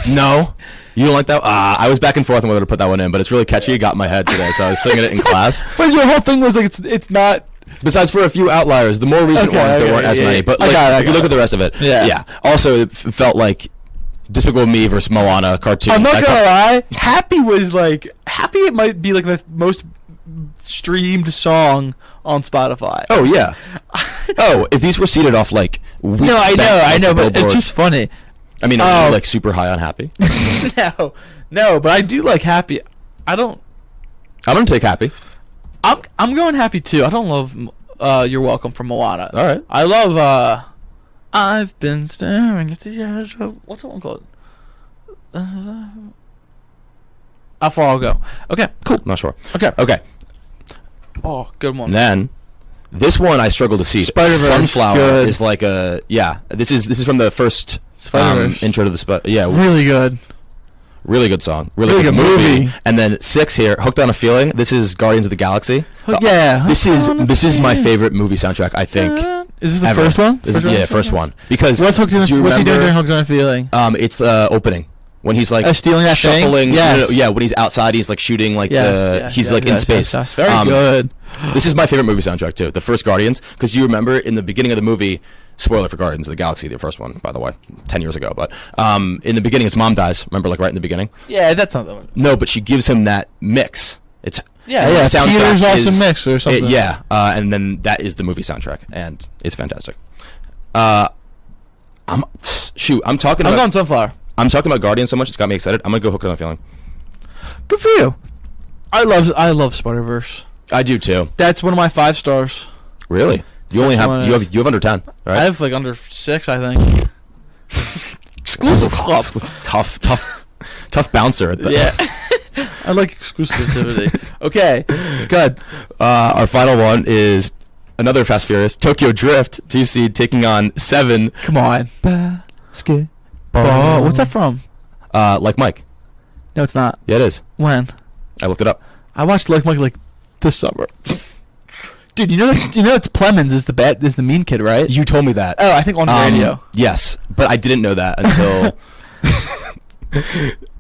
B: No. You don't like that? I was back and forth on whether to put that one in, but it's really catchy. It got in my head today, so I was singing it in class.
A: But your whole thing was like it's not.
B: Besides for a few outliers, the more recent ones there weren't as many. But like, if you look at the rest of it, yeah. Also, it felt like Despicable Me versus Moana cartoon.
A: I'm not gonna lie. Happy it might be like the most streamed song on Spotify.
B: Oh yeah. If these were seeded off like
A: no, I know, but it's just funny.
B: I mean, are you like super high on Happy?
A: No, but I do like Happy. I'm
B: gonna take Happy.
A: I'm going Happy too. I don't love You're Welcome from Moana.
B: All right.
A: I love I've been staring at the edge of... What's that one called? How far I'll go. Okay, cool.
B: Not sure.
A: Okay. Oh, good one.
B: And then this one I struggle to see.
A: Spider-Verse.
B: Sunflower is like a This is from the first intro to the
A: really good.
B: Really good song. Really good movie. And then 6 here, Hooked on a Feeling. This is Guardians of the Galaxy.
A: Yeah.
B: This is my favorite movie soundtrack, I think.
A: Is this the first one?
B: First one. Because
A: what's he doing during Hooked on a Feeling?
B: It's opening. When he's like
A: stealing that
B: shuffling,
A: thing? Yes.
B: when he's outside, he's like shooting like he's in space.
A: Yes. Very good.
B: This is my favorite movie soundtrack too. The first Guardians, because you remember in the beginning of the movie, spoiler for Guardians of the Galaxy, the first one, by the way, 10 years ago. But in the beginning, his mom dies. Remember, like right in the beginning.
A: Yeah, that's not the one.
B: No, but she gives him that mix. It's
A: Peter's awesome mix or something.
B: And then that is the movie soundtrack, and it's fantastic. I'm going
A: Sunflower.
B: I'm talking about Guardians so much it's got me excited. I'm gonna go Hooked on a Feeling.
A: Good for you. I love Spider-Verse.
B: I do too.
A: That's one of my 5 stars.
B: Really? You only have you have under 10, right?
A: I have like under 6, I think. Exclusive club.
B: Tough bouncer at that.
A: Yeah. I like exclusivity. Okay, good.
B: Our final one is another Fast Furious, Tokyo Drift, 2 seed taking on 7.
A: Come on.
B: Basketball.
A: What's that from?
B: Like Mike.
A: No, it's not.
B: Yeah, it is.
A: When?
B: I looked it up.
A: I watched Like Mike like this summer. Dude, you know it's Plemons is the mean kid, right?
B: You told me that.
A: Oh, I think on the radio.
B: Yes, but I didn't know that until.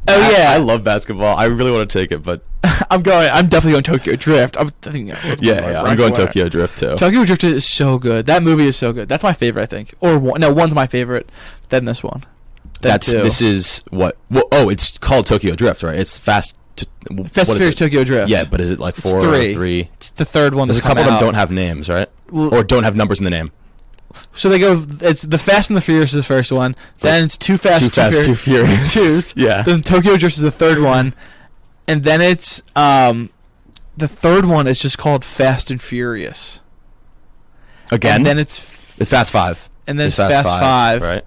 B: I love basketball. I really want to take it, but
A: I'm definitely going Tokyo Drift. I'm
B: going Tokyo Drift too.
A: Tokyo Drift is so good. That movie is so good. That's my favorite, I think. Or one's my favorite. Then this one.
B: This is what? Well, it's called Tokyo Drift, right? It's Fast and Furious
A: Tokyo Drift.
B: Yeah, but is it like 4 or 3?
A: It's the third one.
B: There's a couple of them don't have names, right? Or don't have numbers in the name.
A: So they go. It's the Fast and the Furious is the first one. Then it's Too Fast, Too Furious.
B: Yeah.
A: Then Tokyo Drift is the third one, and then it's the third one is just called Fast and Furious.
B: Again.
A: And then it's
B: Fast 5.
A: And then it's Fast 5.
B: Right.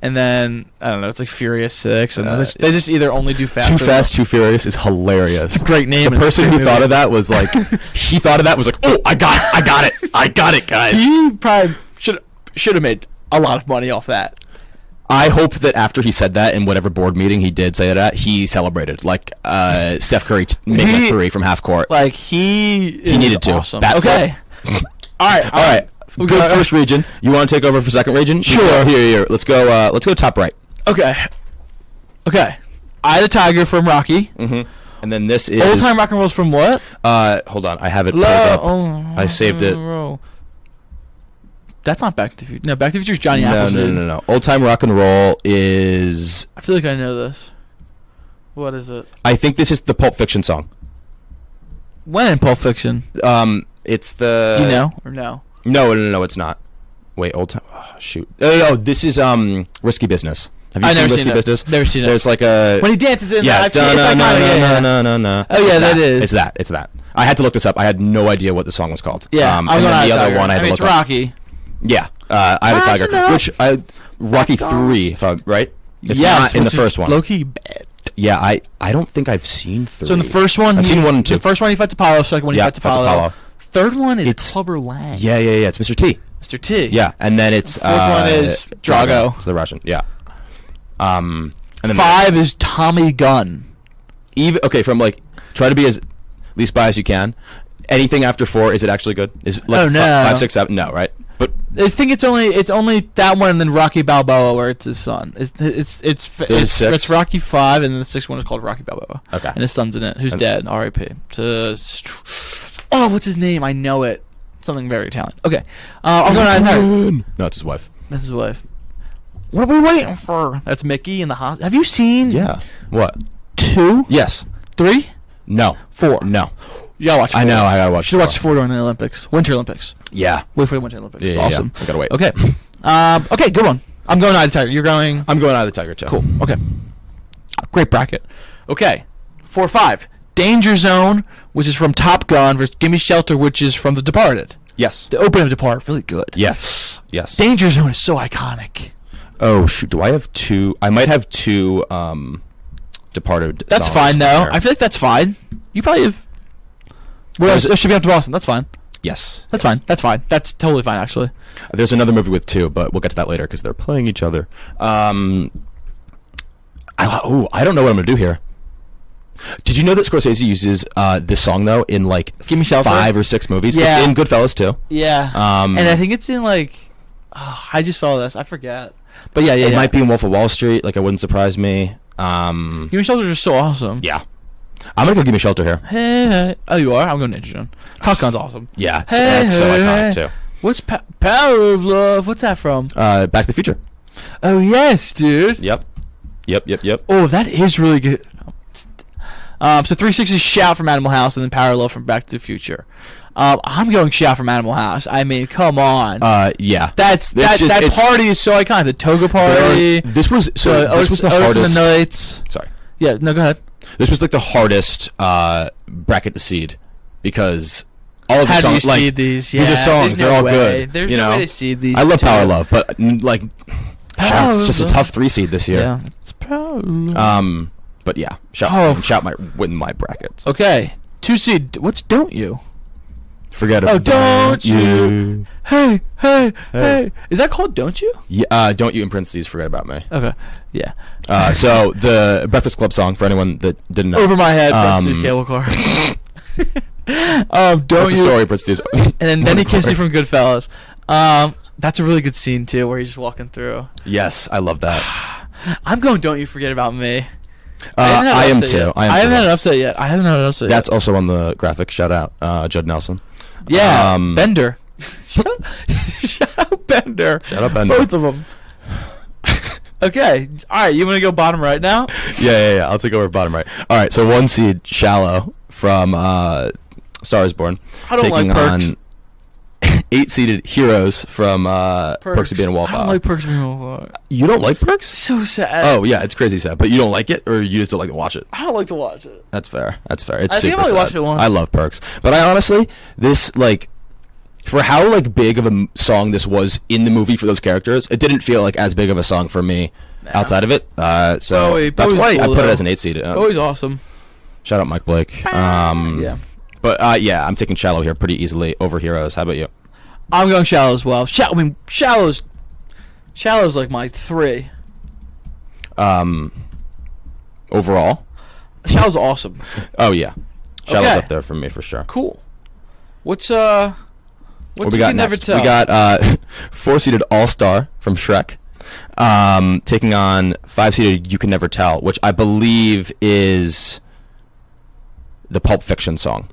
A: And then I don't know, it's like Furious 6, and then they just either only do Fast.
B: Too Fast, Too Furious is hilarious.
A: It's a great name.
B: The person who thought of that was like, oh, I got it, guys.
A: He probably should have made a lot of money off that.
B: I hope that after he said that in whatever board meeting he did say that, he celebrated like Steph Curry making a 3 from half court.
A: Like he
B: needed to.
A: Awesome. Okay. All right.
B: Good first region. You want to take over for second region?
A: Sure.
B: Here. Let's go top right.
A: Okay. Eye of the Tiger from Rocky.
B: Mm-hmm. And then this is
A: Old Time Rock and Roll's from what?
B: Hold on, I have it pulled up. I saved it.
A: That's not Back to the Future. No, Back to the Future is Johnny Appleseed.
B: No. Old Time Rock and Roll is.
A: I feel like I know this. What is it?
B: I think this is the Pulp Fiction song.
A: When in Pulp Fiction?
B: It's the.
A: Do you know or no?
B: No, it's not. Wait, Old Time. Oh, shoot. No, this is Risky Business. Have you seen Risky Business?
A: Never seen it.
B: There's like a.
A: When he dances in.
B: Yeah. No.
A: Oh yeah, that is.
B: It's that. I had to look this up. I had no idea what the song was called.
A: Yeah.
B: And then the other one I had to look
A: up. It's Rocky.
B: Yeah, I have a Tiger, which Rocky 3, if I'm right. It's not in the first one.
A: Low-key bad.
B: Yeah, I don't think I've seen 3.
A: So in the first one,
B: I've seen 1 and 2.
A: The first one he fights Apollo. Second one he fights Apollo. Third one is
B: it's
A: Clubber Lang.
B: Yeah. It's Mr. T.
A: Mr. T.
B: Yeah, and then it's
A: fourth one is Drago.
B: It's the Russian. Yeah. And then
A: 5 is Tommy Gunn.
B: From like try to be as least biased you can. Anything after 4, is it actually good? Is like 5, 6, 7? No, right? But
A: I think it's only that one and then Rocky Balboa where it's his son. It's Rocky 5 and then the 6th one is called Rocky Balboa.
B: Okay.
A: And his son's in it, who's dead. R.I.P. What's his name? I know it. Something very Italian. Okay. I'm going
B: No, it's his wife.
A: That's his wife. What are we waiting for? That's Mickey in the hospital. Have you seen?
B: Yeah. What?
A: 2?
B: Yes.
A: 3?
B: No.
A: 4?
B: No.
A: You gotta watch 4.
B: I know. I gotta watch.
A: You should watch 4 during the Olympics. Winter Olympics.
B: Yeah.
A: Wait for the Winter Olympics.
B: Yeah,
A: it's awesome.
B: I gotta wait.
A: Okay. Okay, good one. I'm going Eye of the Tiger. You're going.
B: I'm going Eye of the Tiger too.
A: Cool. Okay. Great bracket. Okay. 4-5. Danger Zone, which is from Top Gun, versus Gimme Shelter, which is from The Departed.
B: Yes.
A: The opening of Departed, really good.
B: Yes.
A: Danger Zone is so iconic.
B: Oh shoot! Do I have 2? I might have 2. Departed.
A: That's fine though. I feel like that's fine. You probably have. What else? It should be up to Boston. That's fine.
B: Yes.
A: That's fine. That's totally fine, actually.
B: There's another movie with 2, but we'll get to that later because they're playing each other. I don't know what I'm gonna do here. Did you know that Scorsese uses this song though in like
A: Gimme Shelter?
B: 5 or 6 movies?
A: Yeah.
B: It's in Goodfellas too.
A: Yeah. And I think it's in like. I just saw this. I forget. But yeah.
B: It might be in Wolf of Wall Street. Like it wouldn't surprise me.
A: Gimme Shelter is so awesome.
B: Yeah. I'm gonna go Gimme Shelter here.
A: Hey. Oh, you are? I'm going Ninja Zone. Top Gun's awesome.
B: Yeah. It's so iconic too.
A: What's Power of Love? What's that from?
B: Back to the Future.
A: Oh yes, dude.
B: Yep.
A: Oh, that is really good. So 360 is Shout from Animal House, and then Power of Love from Back to the Future. I'm going Shout from Animal House. I mean, come on.
B: Yeah.
A: That party is so iconic. The toga party.
B: This was the
A: hardest.
B: hardest.
A: The Nights.
B: Sorry.
A: Yeah. No, go ahead.
B: This was like the hardest bracket to seed because all of the
A: How
B: songs.
A: do you seed these? Yeah.
B: These are songs.
A: They're
B: all good.
A: There's no way to seed these.
B: I love Power of Love, but like Shout's just a tough 3 seed this year.
A: Yeah. It's Power of Love.
B: But yeah, Shout might win my brackets.
A: Okay. 2 seed. What's Don't You?
B: Forget about
A: Don't You. Hey. Is that called Don't You?
B: Yeah, Don't You in parentheses, Forget About Me.
A: Okay. Yeah.
B: So the Breakfast Club song, for anyone that didn't know.
A: Over My Head, Prince's cable car. Don't
B: What's
A: You.
B: the story, Prince's?
A: And then He Kissed You from Goodfellas. That's a really good scene, too, where he's just walking through.
B: Yes, I love that.
A: I'm going Don't You Forget About Me.
B: I am too.
A: I haven't had an upset yet.
B: That's also on the graphic. Shout out, Judd Nelson.
A: Yeah, Bender. Shout out Bender.
B: Shout out Bender.
A: Both of them. Okay. All right. You want to go bottom right now?
B: Yeah. I'll take over bottom right. All right. So 1 seed, Shallow from Star Is Born.
A: I don't
B: taking
A: like Perks.
B: on 8-seeded Heroes from Perks of Being a Wallflower.
A: I don't like Perks of Being a Wallflower.
B: You don't like Perks?
A: So sad.
B: Oh yeah, it's crazy sad. But you don't like it, or you just don't like to watch it?
A: I don't like to watch it.
B: That's fair. It's
A: I think
B: super
A: I've only
B: sad.
A: watched it once.
B: I love Perks, but I honestly, this like for how like big of a song this was in the movie for those characters, it didn't feel like as big of a song for me outside of it. So
A: Bowie,
B: that's
A: Bowie's
B: why I
A: cool,
B: put it
A: though.
B: as an 8 seed.
A: Bowie's awesome.
B: Shout out Mike Blake.
A: Yeah.
B: But yeah, I'm taking Shallow here pretty easily over Heroes. How about you?
A: I'm going Shallow as well. Shallow's like my 3.
B: Overall?
A: Shallow's awesome.
B: Oh yeah. Shallow's
A: Okay.
B: up there for me for sure.
A: Cool. What
B: What we got
A: never
B: next?
A: tell?
B: We got 4-seeded All-Star from Shrek. Taking on 5-seeded You Can Never Tell, which I believe is the Pulp Fiction song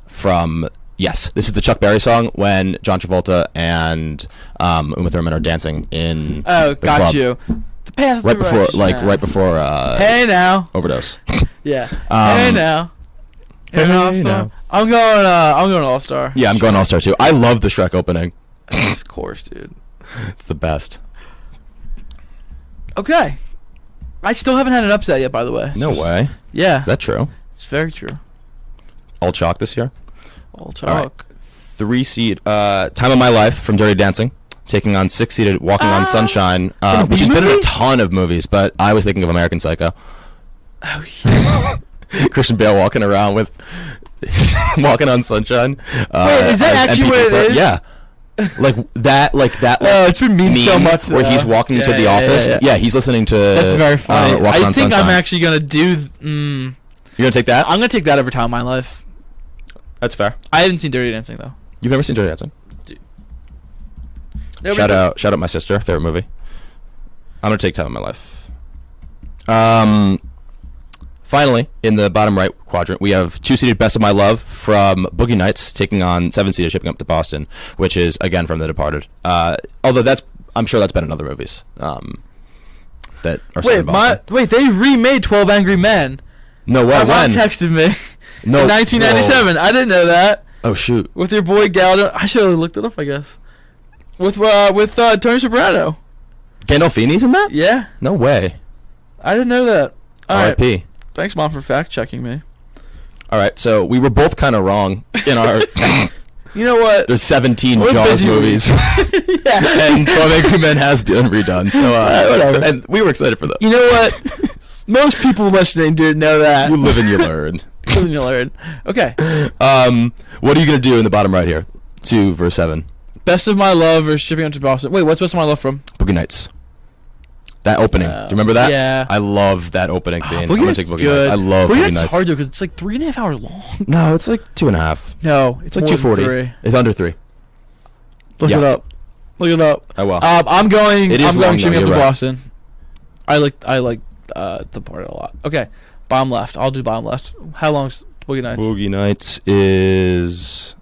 B: from... Yes, this is the Chuck Berry song when John Travolta and Uma Thurman are dancing in
A: Oh,
B: the
A: got
B: club.
A: you. The path of
B: Right
A: the
B: before,
A: righteous man.
B: right before
A: Hey now.
B: overdose.
A: Yeah. Hey now.
B: Hey
A: All-Star.
B: now.
A: I'm going All-Star.
B: Yeah, I'm going All-Star too. I love the Shrek opening.
A: Of course, dude.
B: It's the best.
A: Okay. I still haven't had an upset yet, by the way.
B: No way.
A: Yeah.
B: Is that true?
A: It's very true.
B: All chalk this year?
A: All
B: All right.
A: talk.
B: 3-seed Time of My Life from Dirty Dancing, taking on 6-seeded Walking on Sunshine,
A: from a
B: which has been in a
A: movie?
B: ton of movies, but I was thinking of American Psycho.
A: Oh, yeah.
B: Christian Bale walking around with Walking on Sunshine.
A: Wait, is that
B: and
A: actually
B: people
A: what it is?
B: Yeah. Like that.
A: Oh, it's been memed so
B: meme
A: much.
B: where
A: though.
B: he's walking to
A: Yeah,
B: the
A: yeah,
B: office.
A: yeah,
B: Yeah, he's listening to.
A: That's very funny.
B: Walking
A: I
B: on
A: think I'm
B: Sunshine.
A: actually gonna do.
B: You're gonna take that?
A: I'm gonna take that every time in my life.
B: That's fair.
A: I haven't seen Dirty Dancing though.
B: You've never seen Dirty Dancing? Shout out my sister, favorite movie. I'm gonna take Time of My Life. Finally, in the bottom right quadrant, we have 2-seeded Best of My Love from Boogie Nights, taking on 7-seeded Shipping Up to Boston, which is again from The Departed. Although I'm sure that's been in other movies. That are set in Boston.
A: Wait, they remade 12 Angry Men.
B: No,
A: My
B: when?
A: mom texted me
B: No,
A: in 1997. I didn't know that.
B: Oh shoot!
A: With your boy Galdo. I should have looked it up, I guess. With Tony Soprano.
B: Gandolfini's in that?
A: Yeah,
B: No way.
A: I didn't know that. All right.
B: R.I.P.
A: Thanks, Mom, for fact checking me.
B: All right, so we were both kind of wrong in our.
A: You know what?
B: There's 17
A: We're
B: Jaws
A: busy
B: movies,
A: Yeah.
B: and 12 Angry Men has been redone. So
A: Whatever.
B: and we were excited for that.
A: You know what? Most people listening didn't know that.
B: You live and you learn.
A: Live and you learn. Okay.
B: What are you gonna do in the bottom right here? 2 versus 7.
A: Best of My Love or Shipping Up to Boston. Wait, what's Best of My Love from?
B: Boogie Nights. That opening. Do you remember that?
A: Yeah.
B: I love that opening scene. I'm
A: Boogie
B: gonna
A: Nights
B: take
A: is
B: Boogie
A: good.
B: Nights. I love
A: Boogie
B: Boogie
A: Nights
B: Nights.
A: is hard though because it's like 3.5 hours long.
B: No, it's like 2.5.
A: No,
B: It's like
A: more than
B: 240.
A: 3.
B: It's under 3.
A: Look
B: Yeah.
A: it up. Look it up.
B: Oh well.
A: I'm going.
B: It is
A: I'm
B: long,
A: going
B: though,
A: Shipping Up to
B: you're right.
A: Boston. I like the part a lot. Okay, bottom left. I'll do bottom left. How long's Boogie Nights?
B: Boogie Nights is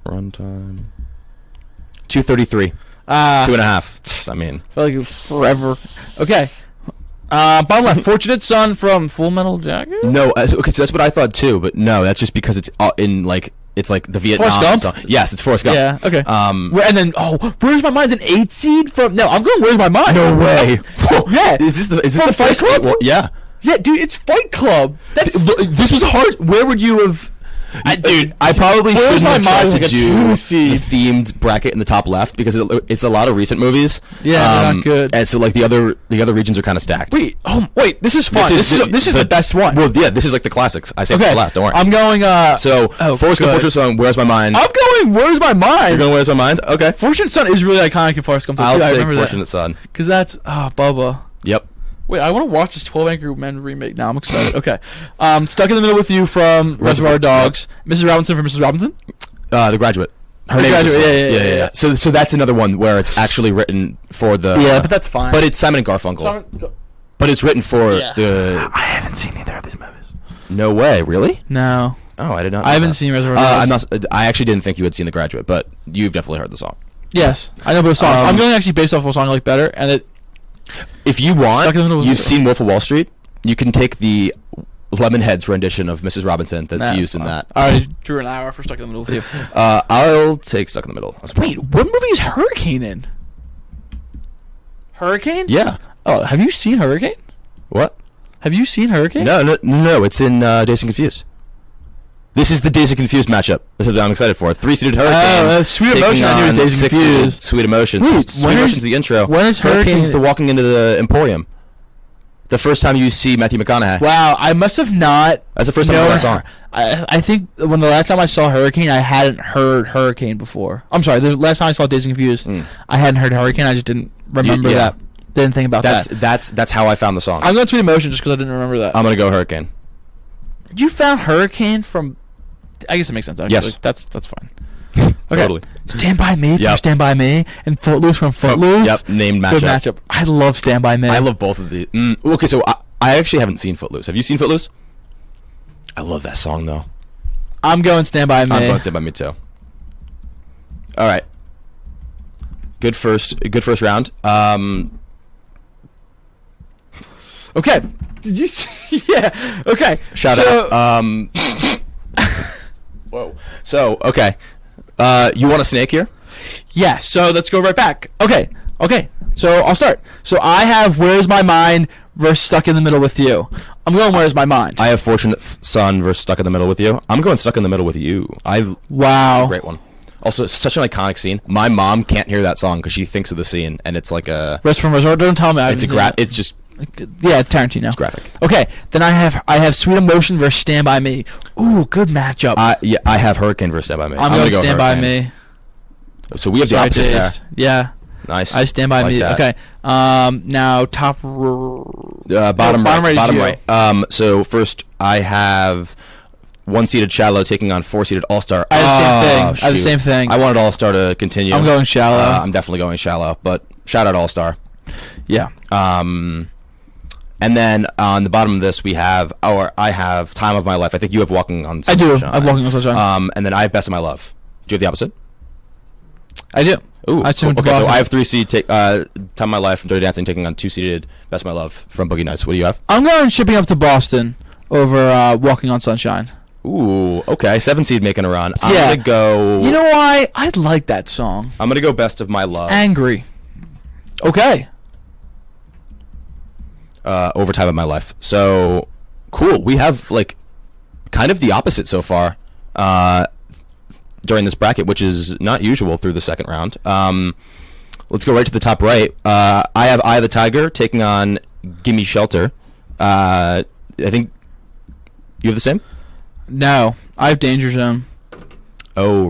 B: runtime 2:33. 2.5. I mean,
A: I feel like it was forever. Okay. Bottom left. Fortunate Son from Full Metal Jacket.
B: no. Okay, so that's what I thought too, but no, that's just because it's in like it's like the Vietnam
A: Forrest
B: song.
A: Gump?
B: Yes, it's Forrest Gump.
A: Yeah. Okay. And then Where's My Mind? An 8 seed from? No, I'm going Where's My Mind.
B: No way.
A: Yeah.
B: Is this
A: From
B: the
A: Fight
B: first
A: Club?
B: Well, yeah.
A: Yeah, dude, it's Fight Club. That's
B: This was hard. Where would you have?
A: dude,
B: I probably
A: Where's
B: shouldn't
A: My
B: have tried
A: Mind
B: to
A: like a
B: do
A: 2
B: the
A: seed.
B: themed bracket in the top left because it's a lot of recent movies.
A: Yeah, they're not good.
B: And so like the other regions are kind of stacked.
A: wait. This is fun. This is the best one.
B: Well, yeah, this is like the classics. I saved it
A: Okay.
B: for last. Don't worry.
A: I'm going.
B: So Forrest Gump,
A: good.
B: Fortune Song, Where's My Mind?
A: I'm going. Where's My Mind?
B: You're going Where's My Mind? Okay.
A: Fortunate Son is really iconic in Forrest Gump.
B: I'll
A: I
B: take
A: remember
B: Fortunate Son.
A: because that's Bubba.
B: Yep.
A: Wait, I want to watch this 12 Angry Men remake now. I'm excited. Okay. Stuck in the Middle with You from Reservoir Dogs. Mrs. Robinson from Mrs. Robinson.
B: The Graduate. Her
A: The
B: name is-
A: Graduate, yeah.
B: So that's another one where it's actually written for the.
A: Yeah, but that's fine.
B: But it's Simon and Garfunkel. But it's written for the.
A: I haven't seen either of these movies.
B: No way, really?
A: No.
B: Oh, I did not. Know
A: I haven't
B: that.
A: seen Reservoir Dogs.
B: I actually didn't think you had seen The Graduate, but you've definitely heard the song.
A: Yes, I know both songs. I'm going actually based off what song I like better, and it.
B: If you
A: Stuck in the
B: want,
A: Middle with
B: you've
A: You.
B: seen Wolf of Wall Street. You can take the Lemonheads rendition of Mrs. Robinson that's used in that.
A: I already drew an hour for Stuck in the Middle with You.
B: I'll take Stuck in the Middle.
A: Wait, what movie is Hurricane in? Hurricane?
B: Yeah.
A: Oh, have you seen Hurricane?
B: What?
A: Have you seen Hurricane?
B: No. It's in Dazed and Confused. This is the Dazed and Confused matchup. This is what I'm excited for. 3-seeded Hurricane.
A: Sweet Emotion. I knew it was Dazed and Confused.
B: Sweet Emotion.
A: Wait,
B: Sweet Emotion's the intro.
A: When is
B: Hurricane's the walking into the Emporium. The first time you see Matthew McConaughey.
A: Wow, I must have not.
B: That's the first time I heard that song.
A: I think when the last time I saw Hurricane, I hadn't heard Hurricane before. I'm sorry, the last time I saw Dazed and Confused, I hadn't heard Hurricane. I just didn't remember that. Didn't think about that.
B: That's how I found the song.
A: I'm going to Sweet Emotion just because I didn't remember that.
B: I'm going to go Hurricane.
A: You found Hurricane from... I guess it makes sense, actually.
B: Yes.
A: That's fine. Okay.
B: Totally.
A: Stand By Me from Stand By Me and Footloose from Footloose.
B: Yep, named matchup.
A: Good matchup. I love Stand By Me.
B: I love both of these. Okay, so I actually haven't seen Footloose. Have you seen Footloose? I love that song, though.
A: I'm going Stand By Me.
B: I'm going Stand By Me, too. All right. Good first round.
A: Okay. Did you see? Yeah. Okay.
B: Shout out. Whoa. So, okay. You want a snake here?
A: Yeah, so let's go right back. Okay. So I'll start. So I have Where's My Mind versus Stuck in the Middle with You. I'm going Where's My Mind.
B: I have Fortunate Son versus Stuck in the Middle with You. I'm going Stuck in the Middle with You.
A: Wow.
B: Great one. Also, it's such an iconic scene. My mom can't hear that song because she thinks of the scene, and it's like a...
A: Rest from Resort. Don't tell me.
B: It's just...
A: Yeah, Tarantino.
B: It's graphic.
A: Okay, then I have Sweet Emotion versus Stand By Me. Ooh, good matchup.
B: I have Hurricane versus Stand By Me.
A: I'm going to Stand By Me.
B: So we have the opposite there.
A: Yeah.
B: Nice.
A: I Stand By Me.
B: That.
A: Okay. Now
B: bottom right. So first I have 1-seeded Shallow taking on 4-seeded All Star.
A: I have the same thing.
B: I wanted All Star to continue.
A: I'm going Shallow.
B: I'm definitely going Shallow, but shout out All Star.
A: Yeah.
B: And then on the bottom of this I have Time of My Life. I think you have Walking on Sunshine.
A: I do. I have Walking on Sunshine.
B: And then I have Best of My Love. Do you have the opposite?
A: I do.
B: Ooh,
A: cool.
B: Okay. I have 3-seed Time of My Life from Dirty Dancing taking on 2-seeded Best of My Love from Boogie Nights. What do you have?
A: I'm going Shipping Up to Boston over Walking on Sunshine.
B: Ooh, okay. 7-seed making a run. I'm gonna go.
A: You know why? I like that song.
B: I'm gonna go Best of My Love.
A: It's angry. Okay.
B: Over Time of My Life. So cool. We have like kind of the opposite so far during this bracket, which is not usual through the second round. Let's go right to the top right. I have Eye of the Tiger taking on Gimme Shelter. I think you have the same.
A: No, I have Danger Zone.
B: Oh,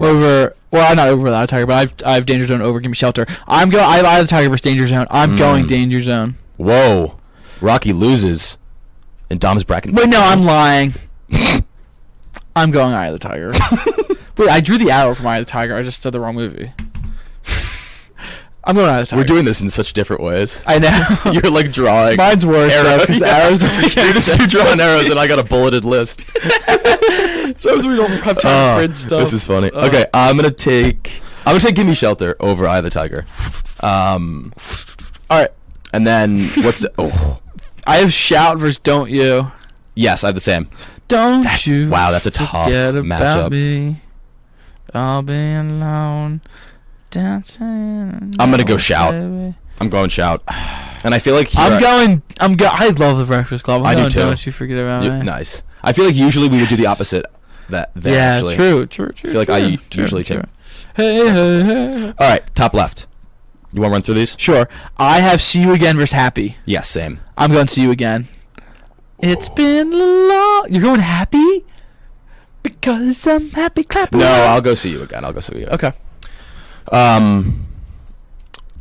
B: right.
A: Not over Eye of the Tiger, but I have Danger Zone over Gimme Shelter. I have Eye of the Tiger versus Danger Zone. I'm going Danger Zone.
B: Whoa. Rocky loses in Dom's bracket.
A: Wait, no, I'm lying. I'm going Eye of the Tiger. Wait, I drew the arrow from Eye of the Tiger. I just said the wrong movie. I'm going Eye of the Tiger.
B: We're doing this in such different ways.
A: I know.
B: You're like drawing.
A: Mine's worse.
B: Arrows.
A: The arrows don't make
B: You're just drawing arrows, and I got a bulleted list.
A: So we don't have time to print stuff.
B: This is funny. Okay, I'm gonna take Gimme Shelter over Eye of the Tiger.
A: All right,
B: and then what's
A: I have Shout versus Don't You.
B: Yes, I have the same.
A: You?
B: Wow, that's a tough matchup.
A: Me. I'll be alone. Dancing.
B: I'm gonna go Shout. Baby. I'm going Shout. And I feel like
A: I love the Breakfast Club.
B: I do too.
A: Don't you forget about me.
B: Nice. I feel like usually we would do the opposite. Actually.
A: True.
B: I feel like I usually take.
A: Hey.
B: All right, top left. You want to run through these?
A: Sure. I have See You Again versus Happy.
B: Yes, same.
A: I'm going See You Again. It's been long. You're going Happy? Because I'm happy clapping.
B: No, I'll go See You Again.
A: Okay.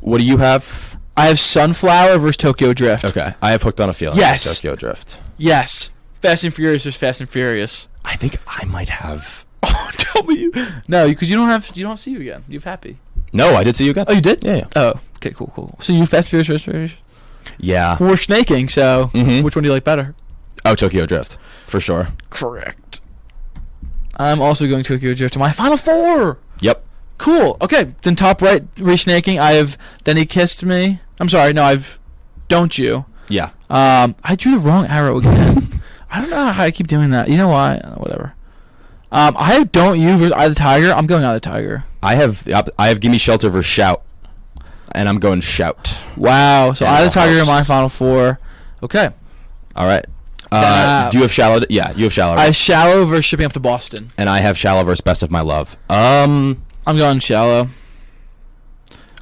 B: What do you have?
A: I have Sunflower versus Tokyo Drift.
B: Okay. I have Hooked on a Feeling.
A: Yes.
B: Tokyo Drift.
A: Yes. Fast and Furious versus Fast and Furious.
B: I think I might have.
A: Oh, tell me you. No, because you don't have See You Again. You have Happy.
B: No, I did See You Again.
A: Oh, you did?
B: Yeah.
A: Oh, okay, cool. So you have Fast and Furious versus Furious?
B: Yeah.
A: We're snaking, so which one do you like better?
B: Oh, Tokyo Drift. For sure.
A: Correct. I'm also going Tokyo Drift to my final four.
B: Yep.
A: Cool. Okay. Then top right, re-snaking. I have Then He Kissed Me. I'm sorry. No, I've Don't You.
B: Yeah.
A: I drew the wrong arrow again. I don't know how I keep doing that. You know why? Whatever. I have Don't You versus Eye of the Tiger. I'm going Eye of the Tiger.
B: I have Gimme Shelter versus Shout. And I'm going Shout.
A: Wow. So Eye of the Tiger in my final four. Okay.
B: All right. Do you have Shallow? Yeah, you have Shallow.
A: I have Shallow versus Shipping Up to Boston.
B: And I have Shallow versus Best of My Love.
A: I'm going Shallow.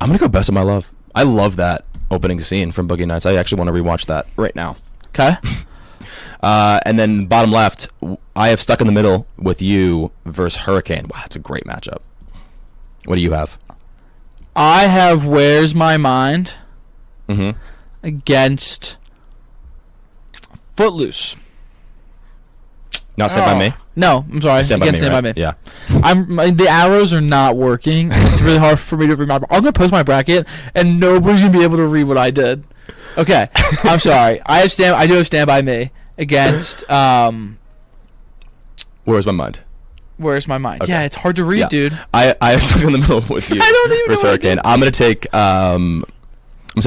B: I'm going to go Best of My Love. I love that opening scene from Boogie Nights. I actually want to rewatch that right now.
A: Okay.
B: And then bottom left, I have Stuck in the Middle with You versus Hurricane. Wow, that's a great matchup. What do you have?
A: I have Where's My Mind against Footloose.
B: Not Stand By Me?
A: No, I'm sorry.
B: Stand By Me. Yeah.
A: The arrows are not working. It's really hard for me to remember. I'm going to post my bracket, and nobody's going to be able to read what I did. Okay. I'm sorry. I do have Stand By Me against
B: Where's My Mind?
A: Where's My Mind?
B: Okay.
A: Yeah, it's hard to read, dude.
B: I have Stuck in the Middle with You
A: I don't even
B: versus
A: know
B: Hurricane. I'm going to take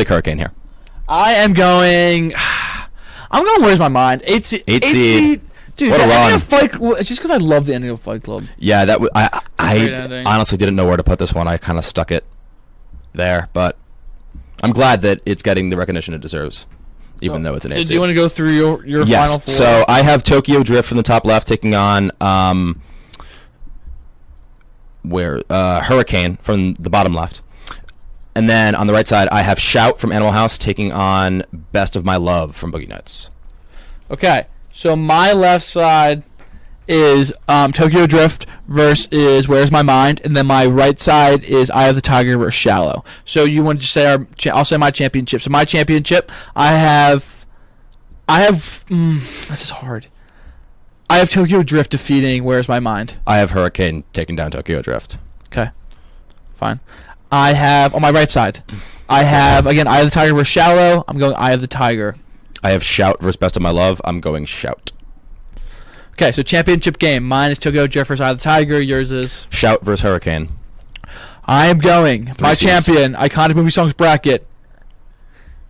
B: Hurricane here.
A: I am going Where's My Mind? 8 seed. Dude,
B: what a run.
A: It's just because I love the ending of Fight Club.
B: Yeah, I honestly didn't know where to put this one. I kind of stuck it there, but I'm glad that it's getting the recognition it deserves, even though it's an 8 seed.
A: So do you want to go through your final four?
B: So I have Tokyo Drift from the top left taking on Hurricane from the bottom left. And then on the right side, I have Shout from Animal House taking on Best of My Love from Boogie Nights.
A: Okay. So my left side is Tokyo Drift versus Where's My Mind, and then my right side is Eye of the Tiger versus Shallow. So you want to say I'll say my championship. So my championship, I have. This is hard. I have Tokyo Drift defeating Where's My Mind.
B: I have Hurricane taking down Tokyo Drift.
A: Okay, fine. I have on my right side. I have again Eye of the Tiger versus Shallow. I'm going Eye of the Tiger.
B: I have Shout versus Best of My Love. I'm going Shout.
A: Okay, so championship game. Mine is Tokyo Drift versus Eye of the Tiger. Yours is
B: Shout versus Hurricane.
A: I am going my champion iconic movie songs bracket.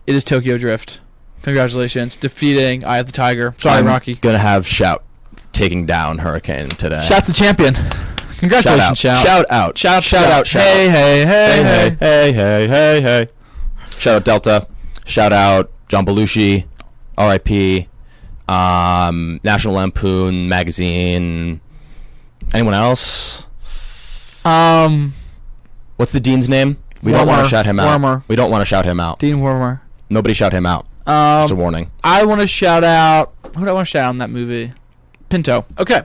A: It is Tokyo Drift. Congratulations, defeating Eye of the Tiger. Sorry, Rocky.
B: I'm gonna have Shout taking down Hurricane today.
A: Shout's the champion. Congratulations, Shout.
B: Shout out.
A: Shout out. Hey, hey, hey, hey,
B: hey, hey, hey, hey. Shout out Delta. Shout out John Belushi. R.I.P. National Lampoon magazine. Anyone else? What's the dean's name? We don't want to shout him out. We don't want to shout him out.
A: Dean Wormer.
B: Nobody shout him out. Just a warning.
A: I want to shout out. Who do I want to shout out in that movie? Pinto. Okay.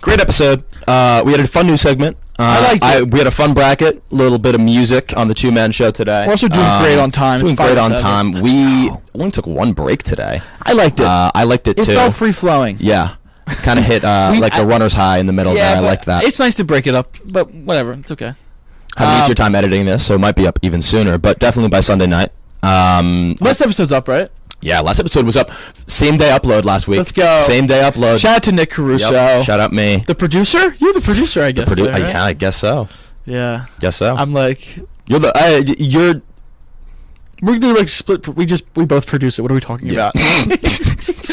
B: Great episode. We had a fun new segment.
A: I liked it.
B: We had a fun bracket. A little bit of music on the two-man show today.
A: We're also doing great on time.
B: Doing great on time. We only took one break today.
A: I liked it.
B: I liked it too.
A: It felt free-flowing.
B: Yeah. Kind of hit like a runner's high in the middle there. I liked that.
A: It's nice to break it up, but whatever. It's okay.
B: Have an easier time editing this, so it might be up even sooner, but definitely by Sunday night.
A: Last episode's up, right?
B: Yeah, last episode was up. Same day upload last week.
A: Let's go.
B: Same day upload.
A: Shout out to Nick Caruso.
B: Yep. Shout out me.
A: The producer? You're the producer, I guess. Right?
B: Yeah, I guess so.
A: Yeah.
B: Guess so.
A: I'm like...
B: You're...
A: We're gonna like split... We both produce it. What are we talking about?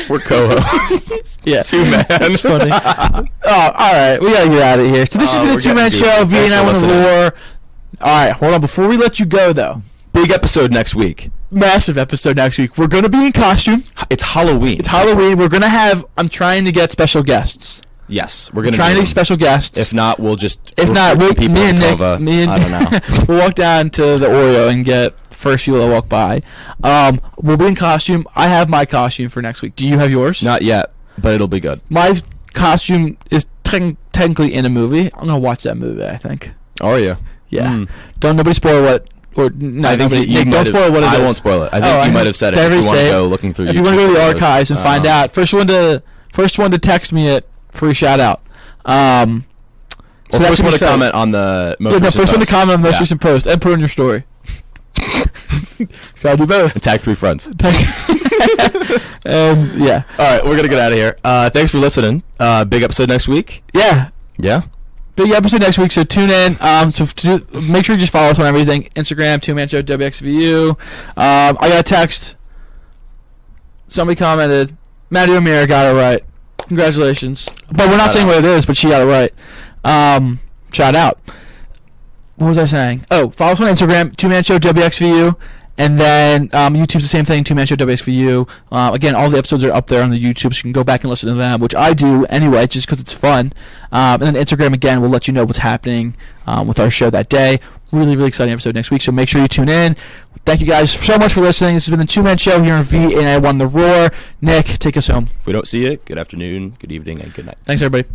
B: We're co-hosts.
A: Yeah.
B: Two-man.
A: That's funny. Alright. We gotta get out of here. So this has been the two-man show. V&I Won the War. Alright, hold on. Before we let you go, though...
B: Big episode next week.
A: Massive episode next week. We're going to be in costume.
B: It's Halloween.
A: We're going to have... I'm trying to get special guests.
B: Yes. We're going to
A: trying to get special guests.
B: If not, we'll just...
A: If not, me and Nick... I don't know. We'll walk down to the Oreo and get first people that walk by. We'll be in costume. I have my costume for next week. Do you have yours?
B: Not yet, but it'll be good.
A: My costume is technically in a movie. I'm going to watch that movie, I think.
B: Are you?
A: Yeah. Don't nobody spoil what... Or no,
B: I think
A: Nick, don't spoil what it is.
B: I won't spoil it. I think you might have said it. If you want to go looking through YouTube.
A: If you want to go to the archives and find out, first one to text me it, free shout out.
B: So first one to comment on the most recent post.
A: First one to comment on the most recent post and put in your story. So I'll do both.
B: And tag 3 friends.
A: Yeah.
B: All right, we're gonna get out of here. Thanks for listening. Big episode next week.
A: Yeah.
B: Yeah.
A: Big episode next week, so tune in. Make sure you just follow us on everything. Instagram, Two-Man Show, WXVU. I got a text. Somebody commented, Maddie O'Meara got it right. Congratulations. But we're not saying what it is, but she got it right. Shout out. What was I saying? Oh, follow us on Instagram, Two-Man Show, WXVU. And then YouTube's the same thing, Two-Man Show WXVU. Again, all the episodes are up there on the YouTube, so you can go back and listen to them, which I do anyway, just because it's fun. And then Instagram, again, will let you know what's happening with our show that day. Really, really exciting episode next week, so make sure you tune in. Thank you guys so much for listening. This has been the Two-Man Show here on VNI1 The Roar. Nick, take us home.
B: If we don't see you, good afternoon, good evening, and good night.
A: Thanks, everybody.